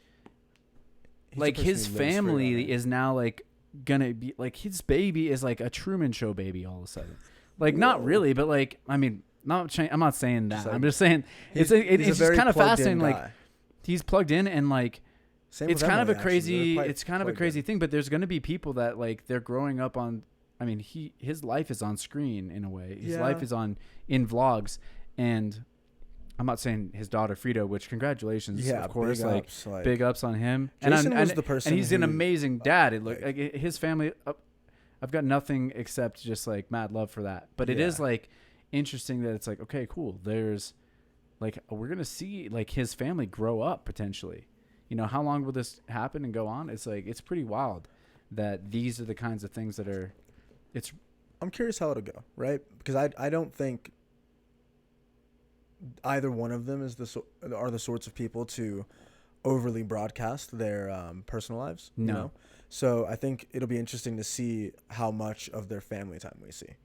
his family is now like gonna be like, his baby is like a Truman Show baby all of a sudden. Like, whoa. Not really, but like, I mean, I'm not saying that. Like, I'm just saying it's just kind of fascinating. Like, he's plugged in, and like, it's kind of a crazy, thing. But there's gonna be people that, like, they're growing up on. I mean, his life is on screen in a way. His life is in vlogs, and I'm not saying his daughter Frida, which congratulations, of course, big ups on him. Jason was the person, and he's an amazing dad. It look like his family. I've got nothing except just like mad love for that. But it is like interesting that it's like, okay, cool. There's like, we're gonna see like his family grow up potentially. You know, how long will this happen and go on? It's like, it's pretty wild that these are the kinds of things that are. I'm curious how it'll go, right? Because I don't think either one of them are the sorts of people to overly broadcast their personal lives. No. You know? So I think it'll be interesting to see how much of their family time we see.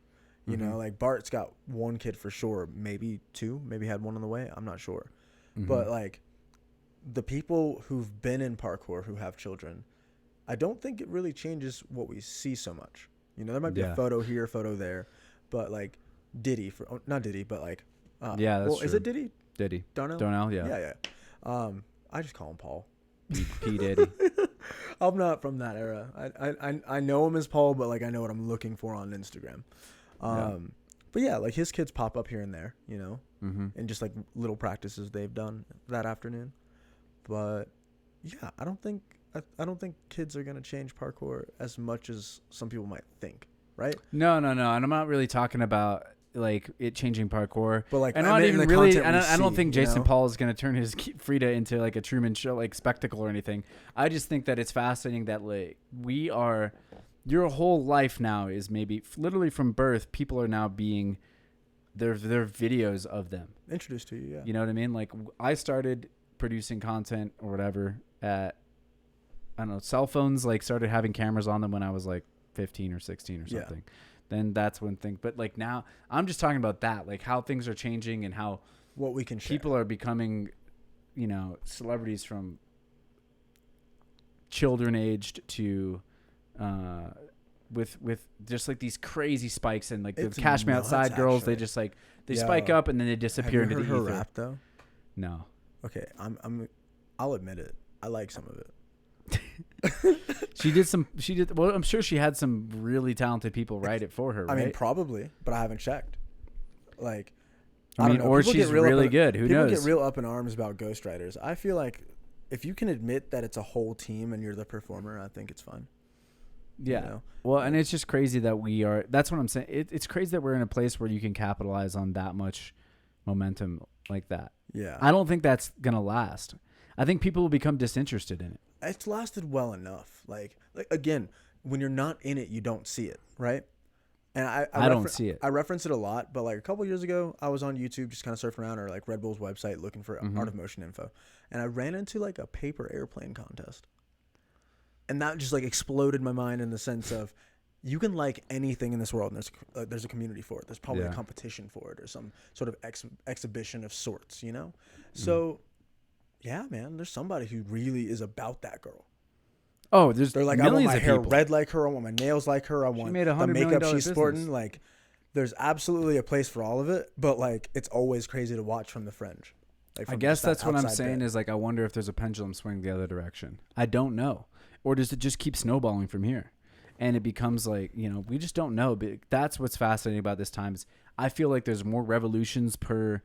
You know, like Bart's got one kid for sure, maybe two, maybe had one on the way. I'm not sure. But like the people who've been in parkour who have children, I don't think it really changes what we see so much. You know, there might be a photo here, photo there, but like Diddy not Diddy, but like, that's well, true. Is it Diddy? Diddy. Darnell? Yeah. I just call him Paul. P. Diddy. I'm not from that era. I know him as Paul, but like I know what I'm looking for on Instagram. But yeah, like his kids pop up here and there, you know, and just like little practices they've done that afternoon. But yeah, I don't think kids are gonna change parkour as much as some people might think, right? No, and I'm not really talking about like it changing parkour. But like, and I'm not even really. I don't think Jason Paul is gonna turn his Frida into like a Truman Show like spectacle or anything. I just think that it's fascinating that like your whole life now is maybe literally from birth. People are now being their videos of them introduced to you. Yeah, you know what I mean. Like, I started producing content or whatever at, I don't know, cell phones like started having cameras on them when I was like 15 or 16 or something. Then that's when things, but like now I'm just talking about that, like how things are changing and how what we can people are becoming, you know, celebrities from children aged to, with just like these crazy spikes and like the Cash Me Outside girls, actually. They just like, they spike up and then they disappear into the ether. Have you heard her rap though? No. Okay. I'll admit it. I like some of it. Well, I'm sure she had some really talented people write it for her, right? I mean, probably, but I haven't checked. Like, I mean, or she's really good. Who knows? People get real up in arms about ghostwriters. I feel like if you can admit that it's a whole team and you're the performer, I think it's fine. Yeah. You know? Well, and it's just crazy that we are. That's what I'm saying. It's crazy that we're in a place where you can capitalize on that much momentum like that. Yeah. I don't think that's going to last. I think people will become disinterested in it. It's lasted well enough. Like again, when you're not in it, you don't see it, right? And I don't see it. I reference it a lot, but like a couple years ago, I was on YouTube just kind of surfing around, or like Red Bull's website looking for Art of Motion info, and I ran into like a paper airplane contest, and that just like exploded my mind in the sense of you can like anything in this world, and there's a community for it. There's probably a competition for it, or some sort of exhibition of sorts, you know. So, yeah, man, there's somebody who really is about that girl. Oh, they're like, I want my hair red like her. I want my nails like her. I want the makeup she's sporting. Like, there's absolutely a place for all of it, but like, it's always crazy to watch from the fringe. Like, I guess that's what I'm saying is like, I wonder if there's a pendulum swing the other direction. I don't know. Or does it just keep snowballing from here? And it becomes like, you know, we just don't know. But that's what's fascinating about this time is I feel like there's more revolutions per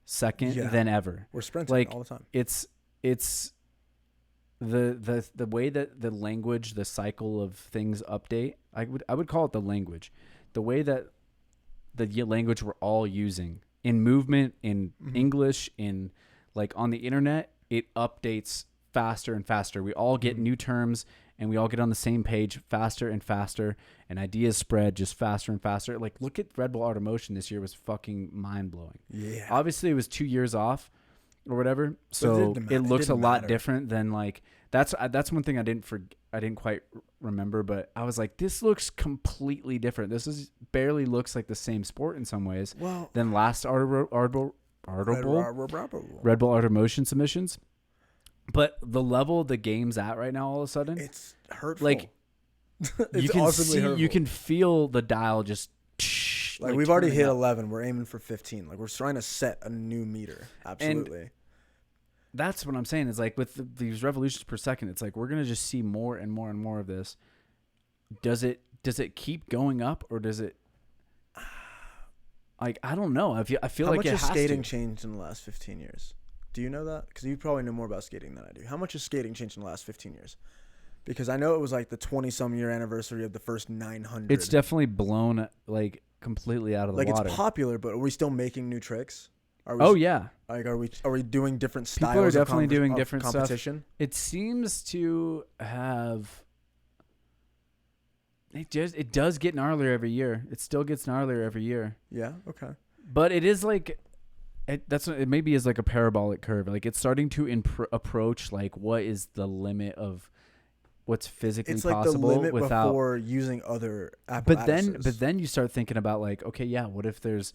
second than ever. We're sprinting like, all the time. It's the way that the language, the cycle of things update, I would call it the language. The way that the language we're all using in movement, in English, in like on the internet, it updates faster and faster. We all get new terms and we all get on the same page faster and faster, and ideas spread just faster and faster. Like, look at Red Bull Art of Motion this year was fucking mind blowing. Yeah. Obviously it was 2 years off or whatever, so it looks a lot different than like that's one thing I didn't quite remember, but I was like, this looks completely different. This is barely looks like the same sport in some ways than last Red Bull Art of Motion submissions. But the level the game's at right now, all of a sudden, it's hurtful. Like you can see, hurtful. You can feel the dial just. Like we've already hit 11. We're aiming for 15. Like we're trying to set a new meter. Absolutely. And that's what I'm saying. Is like with these revolutions per second, it's like we're gonna just see more and more and more of this. Does it keep going up, or does it? Like, I don't know. I feel like it has to. How much has skating changed in the last 15 years? Do you know that? Because you probably know more about skating than I do. How much has skating changed in the last 15 years? Because I know it was like the 20-some year anniversary of the first 900. It's definitely blown like completely out of the water. It's popular, but are we still making new tricks? Yeah. Like, are we doing different styles? People are definitely doing different competition. Stuff. It seems to have. It does get gnarlier every year. It still gets gnarlier every year. Yeah. Okay. But it is like. It maybe is like a parabolic curve. Like it's starting to approach like what is the limit of what's physically possible. It's like the limit without before using other apparatuses. But then you start thinking about like, okay, yeah, what if there's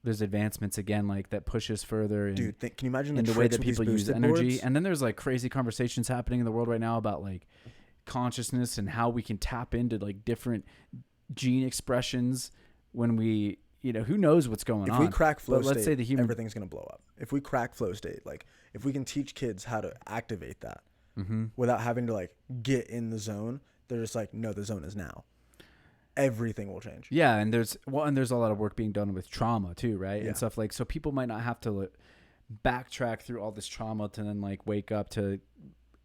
advancements again like that pushes further? Dude, can you imagine the way that people use energy? Boards? And then there's like crazy conversations happening in the world right now about like consciousness and how we can tap into like different gene expressions when we. You know, who knows what's going on? If we crack flow state, let's say everything's going to blow up. If we crack flow state, like if we can teach kids how to activate that without having to like get in the zone, they're just like, no, the zone is now. Everything will change. Yeah, and there's a lot of work being done with trauma too, right? Yeah. And stuff like, so people might not have to backtrack through all this trauma to then like wake up to,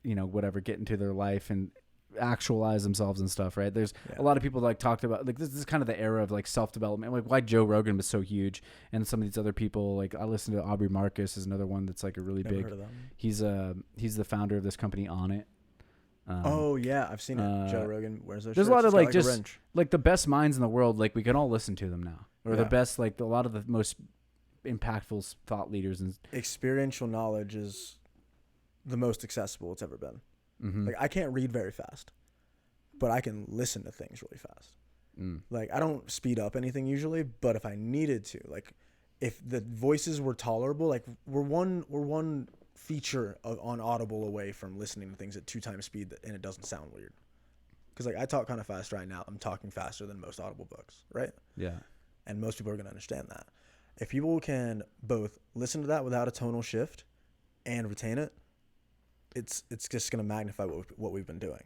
you know, whatever, get into their life and actualize themselves and stuff, right? There's a lot of people like talked about like this is kind of the era of like self-development, like why Joe Rogan was so huge, and some of these other people like I listen to Aubrey Marcus is another one that's like a really big. He's the founder of this company On It. Oh yeah, I've seen it. Joe Rogan wears those. There's a lot of like just like the best minds in the world. Like we can all listen to them now, or the best like a lot of the most impactful thought leaders and experiential knowledge is the most accessible it's ever been. Like I can't read very fast, but I can listen to things really fast. Like I don't speed up anything usually, but if I needed to, like if the voices were tolerable, like we're one feature on Audible away from listening to things at 2 times speed and it doesn't sound weird. Because like I talk kind of fast right now. I'm talking faster than most Audible books, right? Yeah. And most people are going to understand that. If people can both listen to that without a tonal shift and retain it, it's just going to magnify what we've been doing.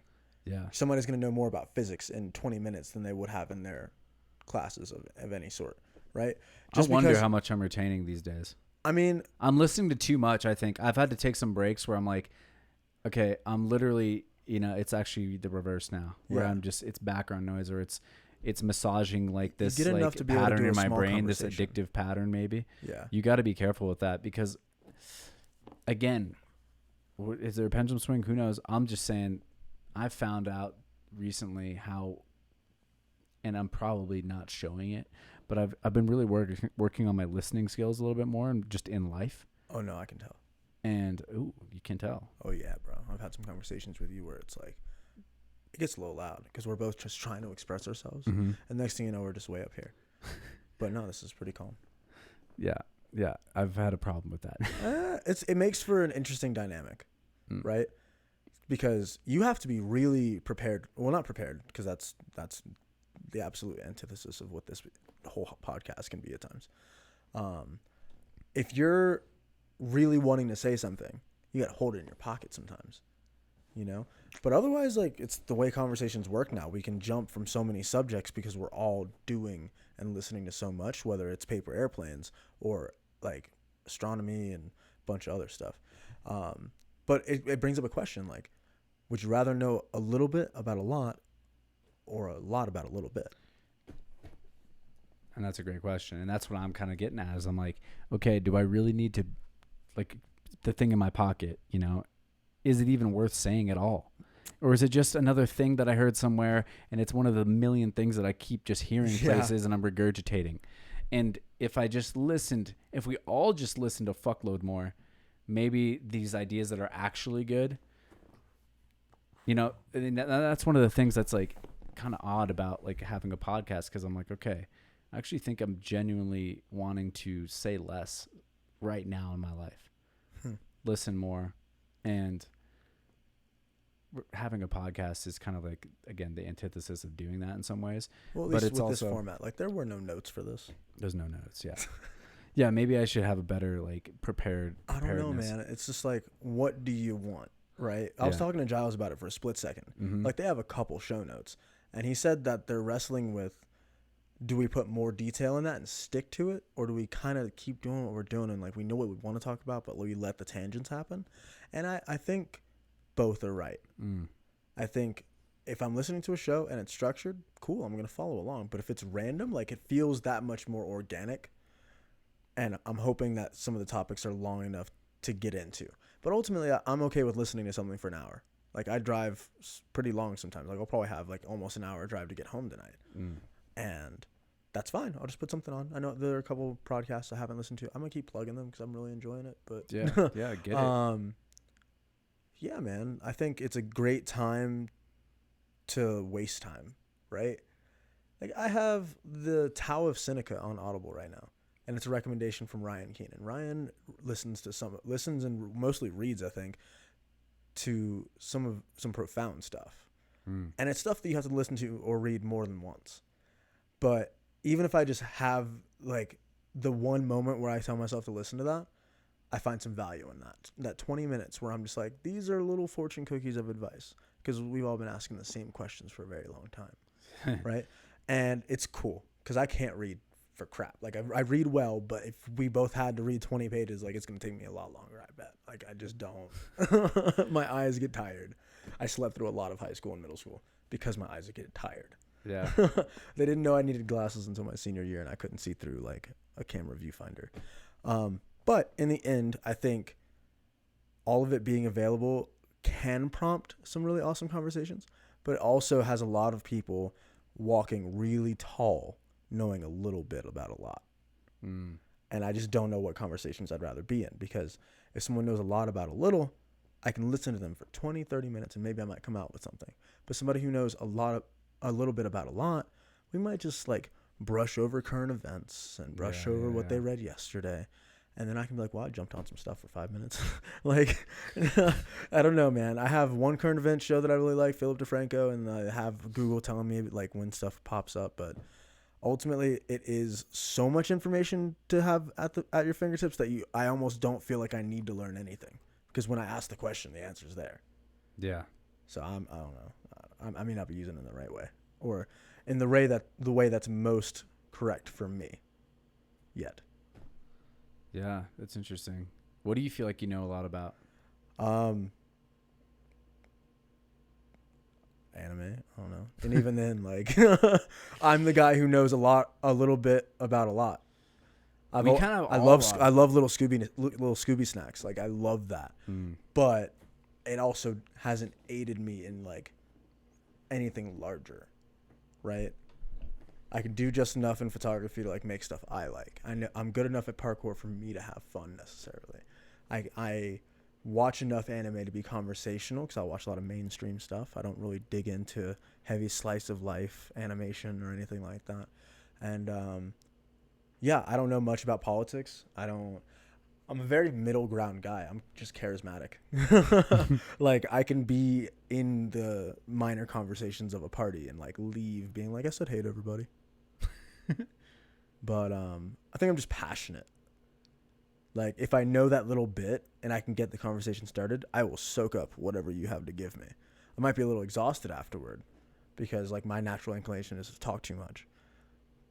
Yeah. Somebody's going to know more about physics in 20 minutes than they would have in their classes of any sort, right? I wonder how much I'm retaining these days. I mean, I'm listening to too much. I think I've had to take some breaks where I'm like, okay, I'm literally, it's actually the reverse now, where I'm just, it's background noise, or it's massaging like this you get enough like to be able to pattern do a in my small brain, this conversation. addictive pattern maybe. Yeah. You got to be careful with that, because again, is there a pendulum swing? Who knows? I'm just saying, I found out recently how, and I'm probably not showing it, but I've been really working on my listening skills a little bit more, and just in life. Oh no, I can tell. And you can tell. Oh yeah, bro. I've had some conversations with you where it's like, it gets a little loud because we're both just trying to express ourselves, and next thing you know, we're just way up here. But no, this is pretty calm. Yeah, I've had a problem with that. It makes for an interesting dynamic, right? Because you have to be really prepared. Well, not prepared, because that's the absolute antithesis of what this whole podcast can be at times. If you're really wanting to say something, you got to hold it in your pocket sometimes, But otherwise, like, it's the way conversations work now. We can jump from so many subjects because we're all doing and listening to so much, whether it's paper airplanes or like astronomy and a bunch of other stuff. But it brings up a question, like, would you rather know a little bit about a lot or a lot about a little bit? And that's a great question. And that's what I'm kind of getting at, is I'm like, okay, do I really need to, like, the thing in my pocket, is it even worth saying at all? Or is it just another thing that I heard somewhere, and it's one of the million things that I keep just hearing places and I'm regurgitating? And if we all just listened a fuckload more, maybe these ideas that are actually good, and that's one of the things that's like kind of odd about like having a podcast, because I'm like, okay, I actually think I'm genuinely wanting to say less right now in my life, listen more, and having a podcast is kind of like, again, the antithesis of doing that in some ways. Well, at least with this format, like, there were no notes for this. There's no notes, yeah. Yeah, maybe I should have a better like preparedness. I don't know, man. It's just like, what do you want, right? I was talking to Giles about it for a split second. Like, they have a couple show notes, and he said that they're wrestling with, do we put more detail in that and stick to it, or do we kind of keep doing what we're doing and like we know what we want to talk about, but we let the tangents happen? And I think both are right. I think if I'm listening to a show and it's structured, cool, I'm going to follow along. But if it's random, like, it feels that much more organic. And I'm hoping that some of the topics are long enough to get into. But ultimately, I'm okay with listening to something for an hour. Like, I drive pretty long sometimes. Like, I'll probably have like almost an hour drive to get home tonight. And that's fine. I'll just put something on. I know there are a couple podcasts I haven't listened to. I'm going to keep plugging them because I'm really enjoying it. But yeah, get it. Yeah, man. I think it's a great time to waste time, right? Like, I have the Tao of Seneca on Audible right now, and it's a recommendation from Ryan Keenan. Ryan listens and mostly reads, I think, to some profound stuff. And it's stuff that you have to listen to or read more than once. But even if I just have like the one moment where I tell myself to listen to that, I find some value in that 20 minutes where I'm just like, these are little fortune cookies of advice, because we've all been asking the same questions for a very long time. Right? And it's cool because I can't read for crap. Like, I read well, but if we both had to read 20 pages, like, it's going to take me a lot longer, I bet. Like, I just don't. My eyes get tired. I slept through a lot of high school and middle school because my eyes get tired. Yeah. They didn't know I needed glasses until my senior year, and I couldn't see through like a camera viewfinder. But in the end, I think all of it being available can prompt some really awesome conversations, but it also has a lot of people walking really tall, knowing a little bit about a lot. And I just don't know what conversations I'd rather be in, because if someone knows a lot about a little, I can listen to them for 20, 30 minutes and maybe I might come out with something. But somebody who knows a little bit about a lot, we might just like brush over current events and brush over what they read yesterday. And then I can be like, well, I jumped on some stuff for 5 minutes. Like, I don't know, man. I have one current event show that I really like, Philip DeFranco, and I have Google telling me like when stuff pops up. But ultimately, it is so much information to have at your fingertips that I almost don't feel like I need to learn anything, because when I ask the question, the answer's there. Yeah. So I don't know. I may not be using it in the right way, or in the way that's most correct for me yet. Yeah, that's interesting. What do you feel like you know a lot about? Anime, I don't know. And even then, like, I'm the guy who knows a little bit about a lot. I love little Scooby snacks. Like, I love that. But it also hasn't aided me in like anything larger, right? I can do just enough in photography to like make stuff I like. I know I'm good enough at parkour for me to have fun necessarily. I watch enough anime to be conversational because I watch a lot of mainstream stuff. I don't really dig into heavy slice of life animation or anything like that. And yeah, I don't know much about politics. I'm a very middle ground guy. I'm just charismatic. Like, I can be in the minor conversations of a party and like leave being like, I said hey to everybody. But I think I'm just passionate. Like, if I know that little bit and I can get the conversation started, I will soak up whatever you have to give me. I might be a little exhausted afterward because like my natural inclination is to talk too much.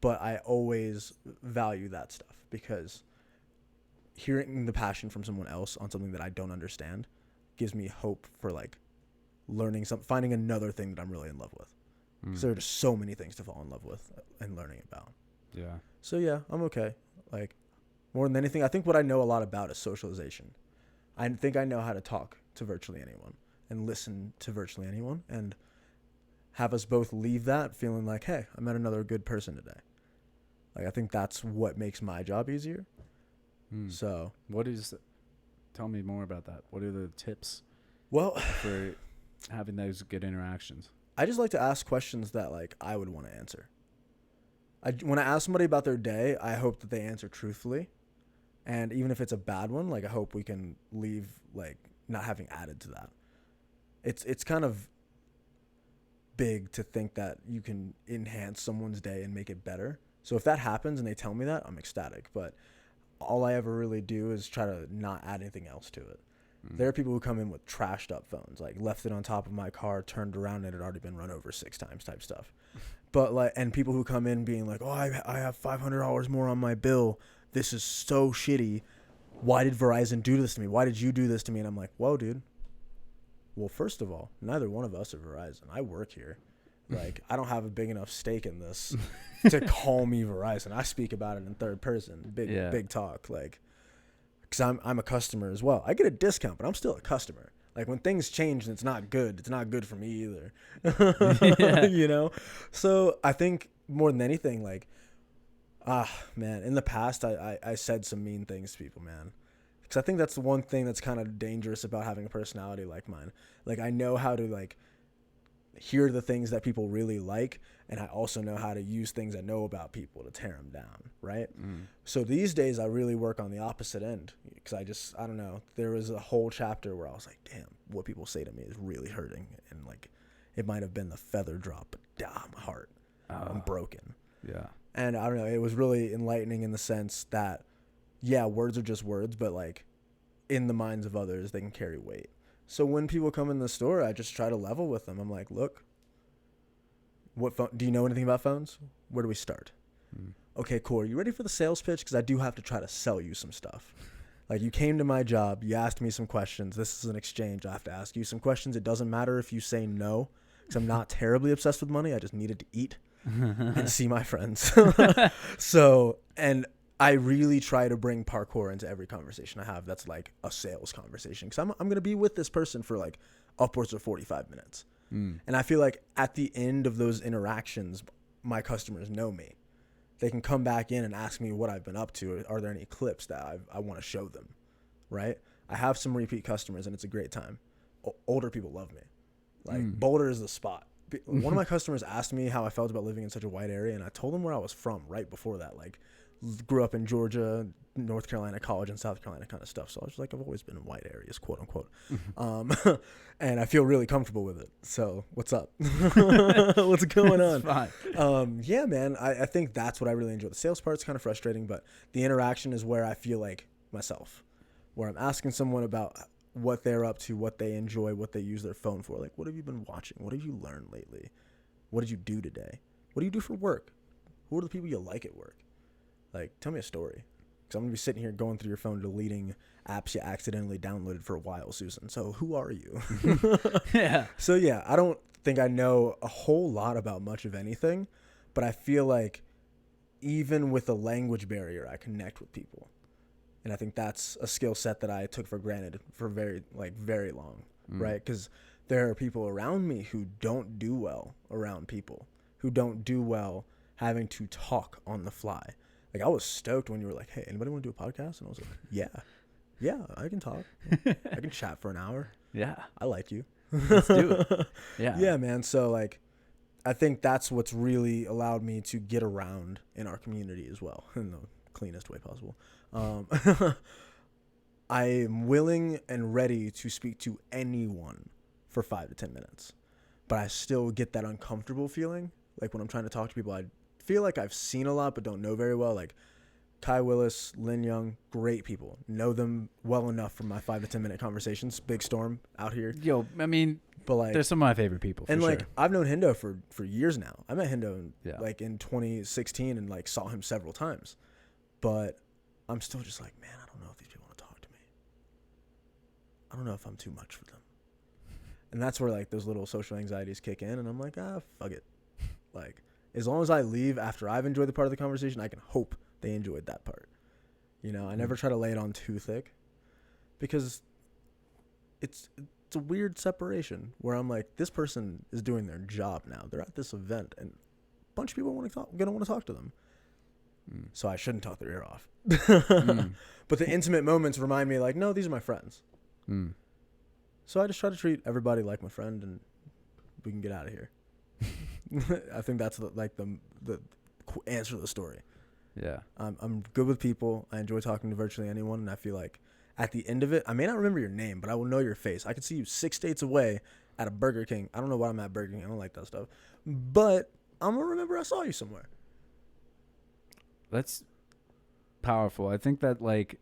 But I always value that stuff because hearing the passion from someone else on something that I don't understand gives me hope for like finding another thing that I'm really in love with. Because there are just so many things to fall in love with and learning about. Yeah. So yeah, I'm okay. Like, more than anything, I think what I know a lot about is socialization. I think I know how to talk to virtually anyone and listen to virtually anyone and have us both leave that feeling like, hey, I met another good person today. Like, I think that's what makes my job easier. So tell me more about that. What are the tips for having those good interactions? I just like to ask questions that like I would want to answer. When I ask somebody about their day, I hope that they answer truthfully. And even if it's a bad one, like, I hope we can leave like not having added to that. It's kind of big to think that you can enhance someone's day and make it better. So if that happens and they tell me that, I'm ecstatic. But all I ever really do is try to not add anything else to it. There are people who come in with trashed up phones, like left it on top of my car, turned around, and it had already been run over 6 times type stuff. But like, and people who come in being like, oh, I have $500 more on my bill. This is so shitty. Why did Verizon do this to me? Why did you do this to me? And I'm like, whoa, dude. Well, first of all, neither one of us are Verizon. I work here. Like, I don't have a big enough stake in this to call me Verizon. I speak about it in third person. Big talk. Like, because I'm a customer as well. I get a discount, but I'm still a customer. Like, when things change and it's not good for me either. Yeah. You know? So I think more than anything, like, man, in the past, I said some mean things to people, man. Because I think that's the one thing that's kind of dangerous about having a personality like mine. Like, I know how to, like, hear the things that people really like, and I also know how to use things I know about people to tear them down, right? So these days I really work on the opposite end because I don't know, there was a whole chapter where I was like, damn, what people say to me is really hurting, and like, it might have been the feather drop, but my heart, I'm broken. Yeah. And I don't know, it was really enlightening in the sense that, yeah, words are just words, but like, in the minds of others, they can carry weight. So when people come in the store, I just try to level with them. I'm like, look, what phone? Do you know anything about phones? Where do we start? Okay, cool. Are you ready for the sales pitch? Because I do have to try to sell you some stuff. Like, you came to my job. You asked me some questions. This is an exchange. I have to ask you some questions. It doesn't matter if you say no, because I'm not terribly obsessed with money. I just needed to eat and see my friends. So, and I really try to bring parkour into every conversation I have that's like a sales conversation, because I'm going to be with this person for like upwards of 45 minutes. And I feel like at the end of those interactions, my customers know me. They can come back in and ask me what I've been up to. Are there any clips that I want to show them, right? I have some repeat customers, and it's a great time. Older people love me. Like, Boulder is the spot. One of my customers asked me how I felt about living in such a white area, and I told them where I was from right before that. Like, grew up in Georgia, North Carolina, college in South Carolina kind of stuff. So I was like, I've always been in white areas, quote unquote. And I feel really comfortable with it. So what's up? What's going on? Fine. Yeah, man, I think that's what I really enjoy. The sales part's kind of frustrating, but the interaction is where I feel like myself, where I'm asking someone about what they're up to, what they enjoy, what they use their phone for. Like, what have you been watching? What have you learned lately? What did you do today? What do you do for work? Who are the people you like at work? Like, tell me a story. Because I'm going to be sitting here going through your phone, deleting apps you accidentally downloaded for a while, Susan. So who are you? Yeah. So, yeah, I don't think I know a whole lot about much of anything, but I feel like even with a language barrier, I connect with people. And I think that's a skill set that I took for granted for very long, right? Because there are people around me who don't do well around people, who don't do well having to talk on the fly. Like, I was stoked when you were like, hey, anybody want to do a podcast? And I was like, yeah, I can talk. I can chat for an hour. Yeah. I like you. Let's do it. Yeah. Yeah, man. So, like, I think that's what's really allowed me to get around in our community as well, in the cleanest way possible. I am willing and ready to speak to anyone for 5 to 10 minutes, but I still get that uncomfortable feeling. Like, when I'm trying to talk to people, I feel like I've seen a lot but don't know very well. Like Kai Willis, Lin Young, great people. Know them well enough from my 5 to 10 minute conversations. Big Storm out here. Yo, I mean, but like, they're some of my favorite people. And for like, sure. I've known Hendo for years now. I met Hendo in 2016 and like saw him several times, but I'm still just like, man, I don't know if these people want to talk to me. I don't know if I'm too much for them. And that's where like those little social anxieties kick in, and I'm like, fuck it. Like, as long as I leave after I've enjoyed the part of the conversation, I can hope they enjoyed that part. You know, I never try to lay it on too thick, because it's a weird separation where I'm like, this person is doing their job now. They're at this event, and a bunch of people gonna want to talk to them. So I shouldn't talk their ear off. But the intimate moments remind me, like, no, these are my friends. So I just try to treat everybody like my friend, and we can get out of here. I think that's the answer to the story. Yeah. I'm good with people. I enjoy talking to virtually anyone, and I feel like at the end of it, I may not remember your name, but I will know your face. I could see you 6 states away at a Burger King. I don't know why I'm at Burger King. I don't like that stuff. But I'm going to remember I saw you somewhere. That's powerful. I think that, like,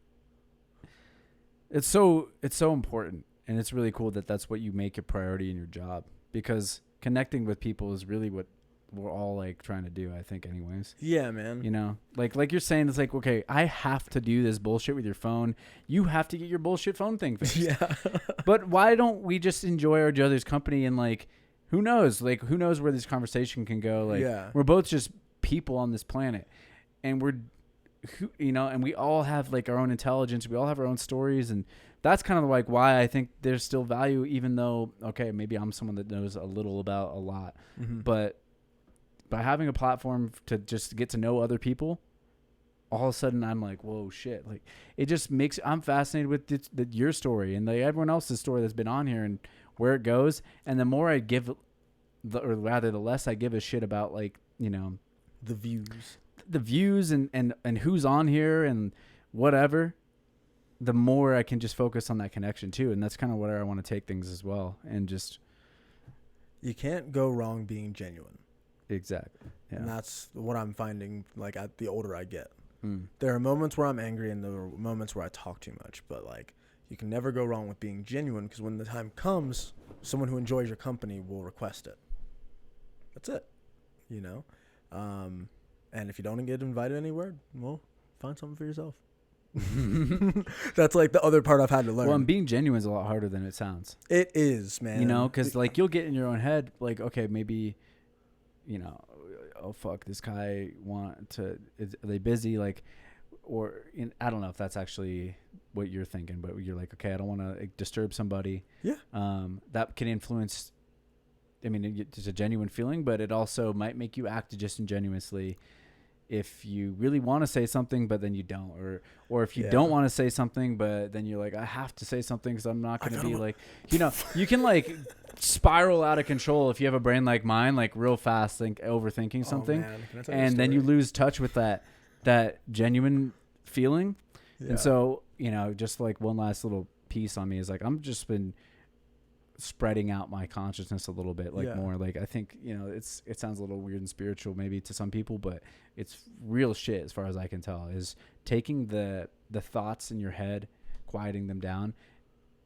it's so important, and it's really cool that that's what you make a priority in your job, because connecting with people is really what we're all like trying to do, I think, anyways. Yeah, man. You know, like you're saying, it's like, okay, I have to do this bullshit with your phone. You have to get your bullshit phone thing fixed. Yeah. But why don't we just enjoy each other's company, and like, who knows where this conversation can go? Like, we're both just people on this planet, and and we all have like our own intelligence. We all have our own stories, and that's kind of like why I think there's still value, even though, okay, maybe I'm someone that knows a little about a lot, but by having a platform to just get to know other people, all of a sudden I'm like, whoa, shit. Like, it just makes, I'm fascinated with your story and like everyone else's story that's been on here and where it goes. And the more I give, the less I give a shit about, like, you know, the views and who's on here and whatever, the more I can just focus on that connection too. And that's kind of where I want to take things as well. And just, you can't go wrong being genuine. Exactly. Yeah. And that's what I'm finding, like, the older I get. There are moments where I'm angry and there are moments where I talk too much, but like, you can never go wrong with being genuine, because when the time comes, someone who enjoys your company will request it. That's it. You know? And if you don't get invited anywhere, well, find something for yourself. That's like the other part I've had to learn. Well, and being genuine is a lot harder than it sounds. It is, man. You know, because like, you'll get in your own head, like, okay, maybe, you know, oh fuck, this guy are they busy? Like, or I don't know if that's actually what you're thinking, but you're like, okay, I don't want to disturb somebody. Yeah. That can influence. I mean, it's a genuine feeling, but it also might make you act disingenuously if you really want to say something, but then you don't, or if you don't want to say something, but then you're like, I have to say something because I'm not going to be like, you know, you can like spiral out of control if you have a brain like mine, like real fast, overthinking something, and then you lose touch with that genuine feeling. Yeah. And so, you know, just like one last little piece on me is like, I'm just been spreading out my consciousness a little bit, like more like, I think, you know, it sounds a little weird and spiritual maybe to some people, but it's real shit as far as I can tell, is taking the thoughts in your head, quieting them down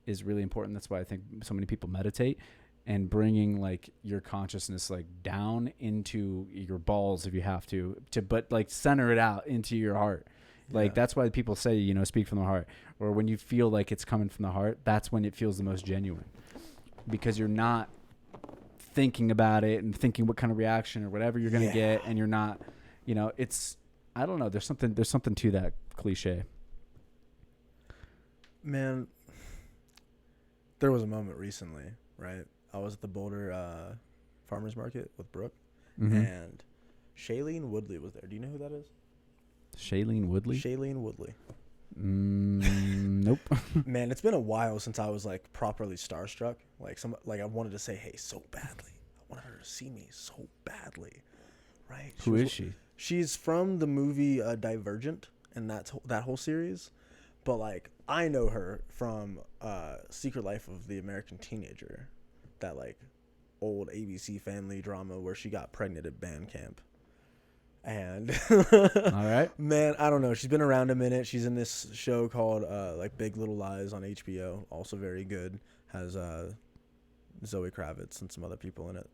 is really important. That's why I think so many people meditate, and bringing like your consciousness like down into your balls if you have to but like center it out into your heart, Like that's why people say, you know, speak from the heart, or when you feel like it's coming from the heart, that's when it feels the most genuine, because you're not thinking about it and thinking what kind of reaction or whatever you're going to get. And you're not, you know, it's, I don't know. There's something to that cliche. Man, there was a moment recently, right? I was at the Boulder farmers market with Brooke, and Shailene Woodley was there. Do you know who that is? Shailene Woodley? Shailene Woodley. Nope. Man, it's been a while since I was like properly starstruck. Like I wanted to say, hey, so badly. I wanted her to see me so badly, right? Who is she? She's from the movie Divergent, and that whole series. But like I know her from Secret Life of the American Teenager, that like old ABC family drama where she got pregnant at band camp. And all right, man, I don't know. She's been around a minute. She's in this show called like Big Little Lies on HBO, also very good. Has Zoe Kravitz and some other people in it.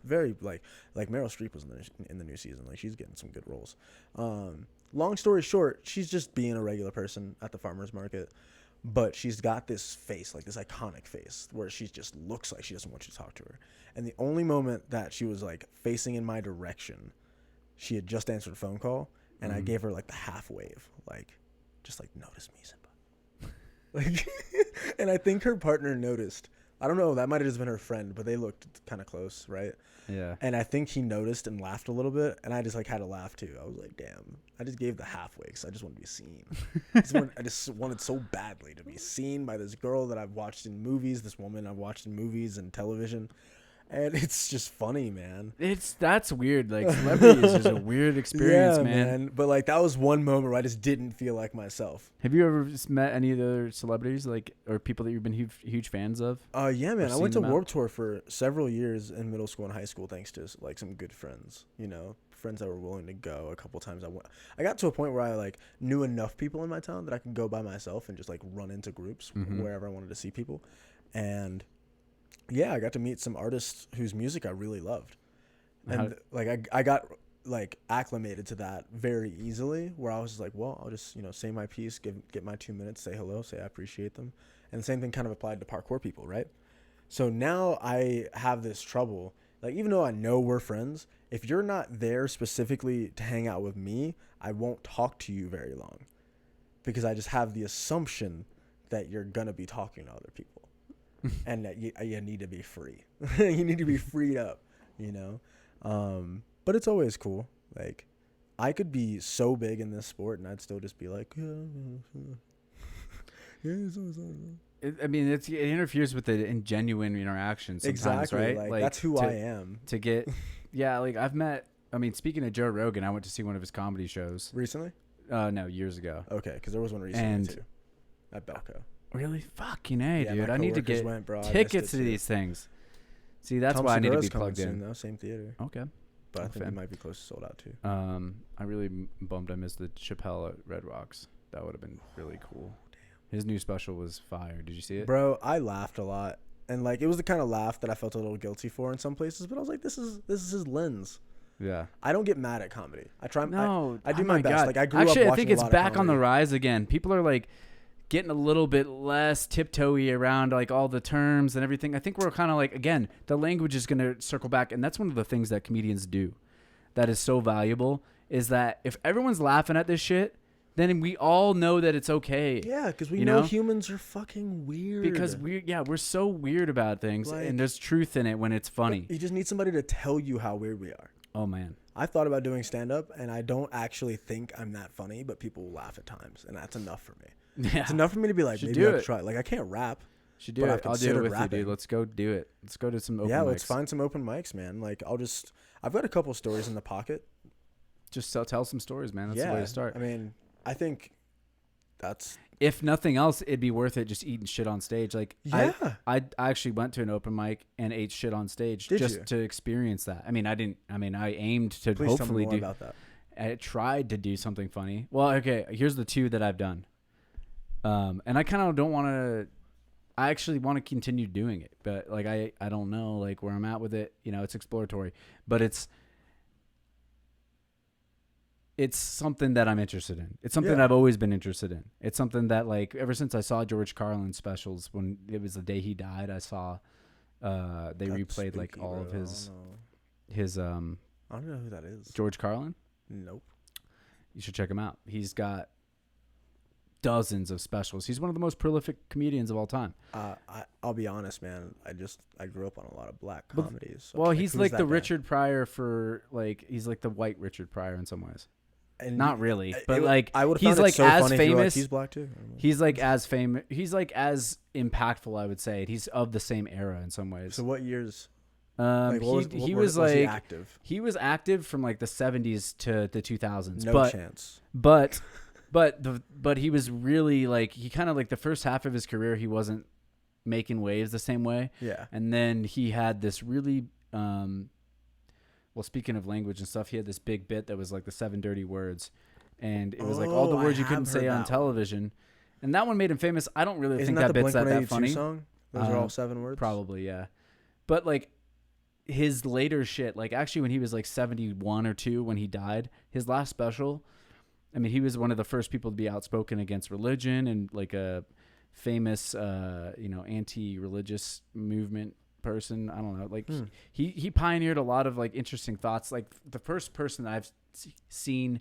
Very like Meryl Streep was in the new season. Like she's getting some good roles. Long story short, she's just being a regular person at the farmers market, but she's got this face, like this iconic face, where she just looks like she doesn't want you to talk to her. And the only moment that she was like facing in my direction, she had just answered a phone call, and I gave her like the half wave, like, just like, notice me, Simba. Like, and I think her partner noticed. I don't know, that might have just been her friend, but they looked kind of close, right? Yeah. And I think he noticed and laughed a little bit, and I just like had to laugh too. I was like, damn, I just gave the halfway because I just wanted to be seen. I just wanted so badly to be seen by this girl that I've watched in movies, this woman I've watched in movies and television. And it's just funny, man. That's weird. Like celebrity is just a weird experience, man. But like that was one moment where I just didn't feel like myself. Have you ever just met any of the other celebrities, like, or people that you've been huge fans of? Yeah, man. I went to Warped Tour for several years in middle school and high school, thanks to like some good friends. You know, friends that were willing to go. A couple times I got to a point where I like knew enough people in my town that I could go by myself and just like run into groups wherever I wanted to see people, and. Yeah, I got to meet some artists whose music I really loved. And like I got like acclimated to that very easily, where I was just like, well, I'll just, you know, say my piece, get my 2 minutes, say hello, say I appreciate them. And the same thing kind of applied to parkour people, right? So now I have this trouble, like even though I know we're friends, if you're not there specifically to hang out with me, I won't talk to you very long, because I just have the assumption that you're going to be talking to other people. And that you need to be free. You need to be freed up, you know? But it's always cool. Like, I could be so big in this sport and I'd still just be like, I mean, it interferes with the genuine interaction sometimes, exactly, right? Like that's who I am. To get, yeah, like I've met, I mean, speaking of Joe Rogan, I went to see one of his comedy shows. Recently? No, years ago. Okay, because there was one recently too. At Belco. Really? Fucking A, yeah, dude. I need to get tickets to these things. See, that's why I need to be plugged in. Though, same theater. Okay. But I think it might be close to sold out too. I really bummed I missed the Chappelle at Red Rocks. That would have been really cool. Damn. His new special was fire. Did you see it? Bro, I laughed a lot. And like it was the kind of laugh that I felt a little guilty for in some places, but I was like, this is his lens. Yeah. I don't get mad at comedy. I try. No, I do my best. God. Like I grew Actually, up watching I think it's a lot back of on the comedy. rise again. People are like getting a little bit less tiptoey around like all the terms and everything. I think we're kind of like, again, the language is going to circle back. And that's one of the things that comedians do that is so valuable, is that if everyone's laughing at this shit, then we all know that it's okay. Yeah, because we know humans are fucking weird. Because we're so weird about things, like, and there's truth in it when it's funny. You just need somebody to tell you how weird we are. Oh, man. I thought about doing stand-up, and I don't actually think I'm that funny, but people will laugh at times, and that's enough for me. Yeah. It's enough for me to be like, maybe I'll try. Like, I can't rap. Should do it. I'll do it with you, dude. Let's go do it. Let's go to some open mics. Yeah, let's find some open mics, man. Like, I've got a couple stories in the pocket. Just tell some stories, man. That's the way to start. I mean, I think that's... If nothing else, it'd be worth it just eating shit on stage. Like, yeah. I actually went to an open mic and ate shit on stage to experience that. I mean, I aimed to Please hopefully tell me more about that. I tried to do something funny. Well, okay, here's the two that I've done. And I kind of don't want to, I actually want to continue doing it, but like, I don't know like where I'm at with it. You know, it's exploratory, but it's it's something that I'm interested in. It's something I've always been interested in. It's something that, like, ever since I saw George Carlin specials, when it was the day he died, I saw they replayed like all of his I don't know who that is. George Carlin? Nope. You should check him out. He's got dozens of specials. He's one of the most prolific comedians of all time. I'll be honest, man. I grew up on a lot of black comedies. So well, he's like the Richard Pryor for like he's like the white Richard Pryor in some ways. And not really, but like he's like so as famous. He's black too. He's like as famous. He's like as impactful, I would say. He's of the same era in some ways. So what years? He was active. He was active from like the 70s to the 2000s. No chance. But he was really like he kind of like the first half of his career he wasn't making waves the same way. Yeah. And then he had this really well, speaking of language and stuff, he had this big bit that was like the 7 dirty words, and it was like all the words you couldn't say on television, and that one made him famous. I don't really think that bit's that funny. Song? Those are all 7 words. Probably, yeah. But like his later shit, like actually when he was like 71 or 2 when he died, his last special, I mean, he was one of the first people to be outspoken against religion and like a famous, anti-religious movement person. I don't know. Like he pioneered a lot of like interesting thoughts. Like the first person I've seen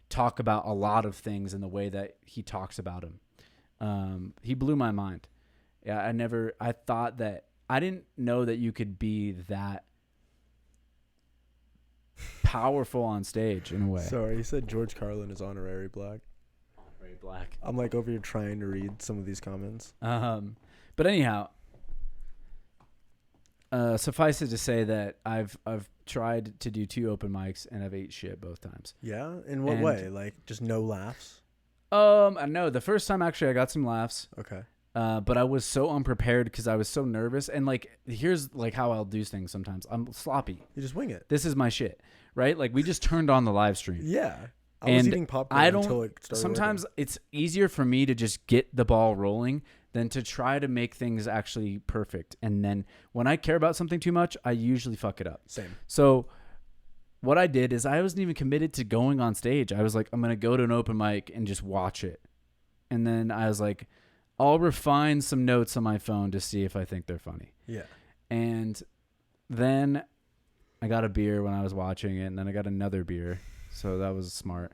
talk about a lot of things in the way that he talks about them. He blew my mind. Yeah, I didn't know that you could be that powerful on stage in a way. Sorry, you said George Carlin is honorary black. Honorary black. I'm like over here trying to read some of these comments. But anyhow, suffice it to say that I've tried to do 2 open mics and I've ate shit both times. Yeah? In what way? Like just no laughs? No, the first time actually I got some laughs. Okay. But I was so unprepared because I was so nervous. And like, here's like how I'll do things sometimes. I'm sloppy. You just wing it. This is my shit, right? Like we just turned on the live stream. Yeah. I was eating popcorn until it started sometimes working. It's easier for me to just get the ball rolling than to try to make things actually perfect. And then when I care about something too much, I usually fuck it up. Same. So what I did is I wasn't even committed to going on stage. I was like, I'm going to go to an open mic and just watch it. And then I was like, I'll refine some notes on my phone to see if I think they're funny. Yeah. And then I got a beer when I was watching it, and then I got another beer. So that was smart.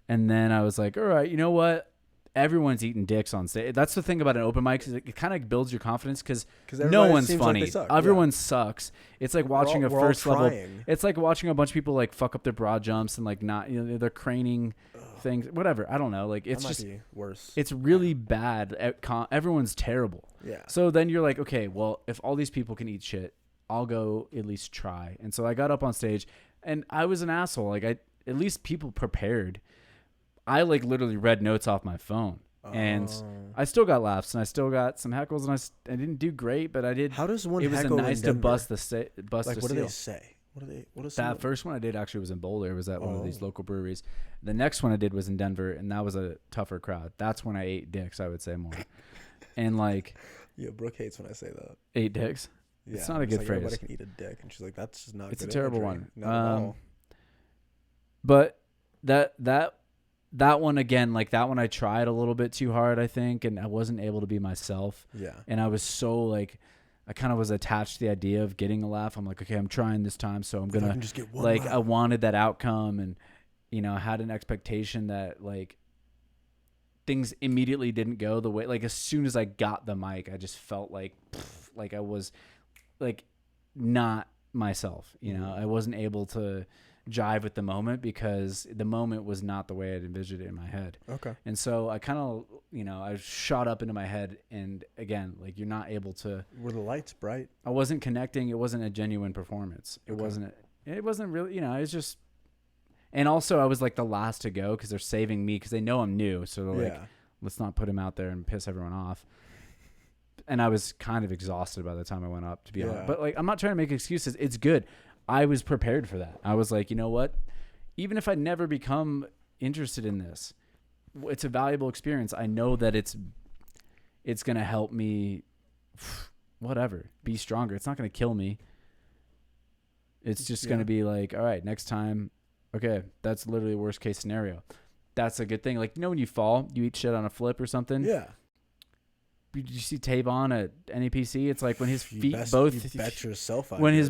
And then I was like, all right, you know what? Everyone's eating dicks on stage. That's the thing about an open mic. Is it kind of builds your confidence because no one's funny. Like everyone sucks. It's like watching a first level. It's like watching a bunch of people like fuck up their broad jumps and like not, they're craning things, whatever. I don't know. Like it's just worse. It's really bad. Everyone's terrible. Yeah. So then you're like, okay, well, if all these people can eat shit, I'll go at least try. And so I got up on stage and I was an asshole. Like at least people prepared. I like literally read notes off my phone, and I still got laughs, and I still got some heckles, and I didn't do great, but I did. How does one? It was nice to bust the bust. Like, what do they say? What is that first one I did actually was in Boulder. It was at one of these local breweries. The next one I did was in Denver, and that was a tougher crowd. That's when I ate dicks, I would say more, and like. Yeah, Brooke hates when I say that. 8 dicks. Yeah, it's not a good phrase. Everybody can eat a dick, and she's like, "That's just not." It's a terrible one. Not at all. But that one again, like that one I tried a little bit too hard, I think, and I wasn't able to be myself. Yeah. And I was so like, I kind of was attached to the idea of getting a laugh. I'm like, okay, I'm trying this time, so I'm going to just get one like, laugh. I wanted that outcome, and, I had an expectation that like things immediately didn't go the way, like as soon as I got the mic, I just felt like I was like not myself, I wasn't able to jive with the moment because the moment was not the way I'd envisioned it in my head. Okay. And so I kind of, I shot up into my head, and again, like you're not able to. Were the lights bright? I wasn't connecting. It wasn't a genuine performance. It wasn't really, it was just. And also I was like the last to go because they're saving me because they know I'm new. So they're like, let's not put him out there and piss everyone off. And I was kind of exhausted by the time I went up, to be honest. But like, I'm not trying to make excuses. It's good. I was prepared for that. I was like, you know what? Even if I never become interested in this, it's a valuable experience. I know that it's going to help me, whatever, be stronger. It's not going to kill me. It's just going to be like, all right, next time okay, that's literally the worst case scenario. That's a good thing. Like, when you fall, you eat shit on a flip or something. Yeah. Did you see Tavon at NAPC? It's like when his feet bet yourself when his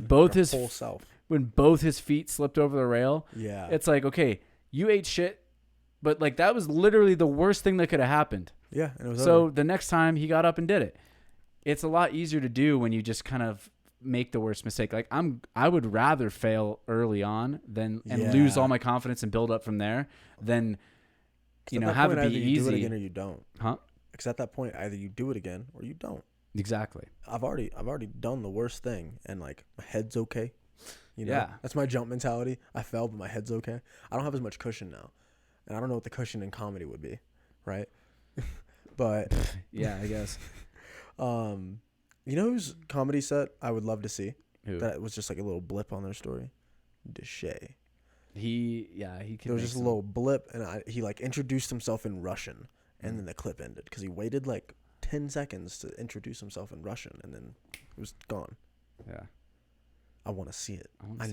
whole self. When both his feet slipped over the rail. Yeah. It's like, okay, you ate shit, but like that was literally the worst thing that could have happened. Yeah, and it was so over. The next time he got up and did it. It's a lot easier to do when you just kind of make the worst mistake. Like I would rather fail early on and lose all my confidence and build up from there than have it be easy. You do it again or you don't. Huh? Because at that point, either you do it again or you don't. Exactly. I've already done the worst thing, and like my head's okay. Yeah. That's my jump mentality. I fell, but my head's okay. I don't have as much cushion now, and I don't know what the cushion in comedy would be, right? But yeah, I guess. Whose comedy set I would love to see? Who? That was just like a little blip on their story. Deshay. He could. There was just a little blip, and he like introduced himself in Russian, and then the clip ended because he waited like 10 seconds to introduce himself in Russian, and then it was gone. Yeah. I want to see it. I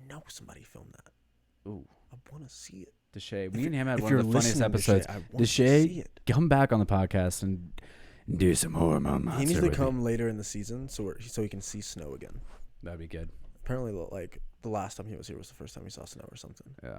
know somebody filmed that. Ooh. I want to see it. Deshay. Me and him had one of the funniest episodes. Deshay, come back on the podcast and do some hormone monster. He needs to come later in the season so he can see snow again. That'd be good. Apparently, like the last time he was here was the first time he saw snow or something. Yeah.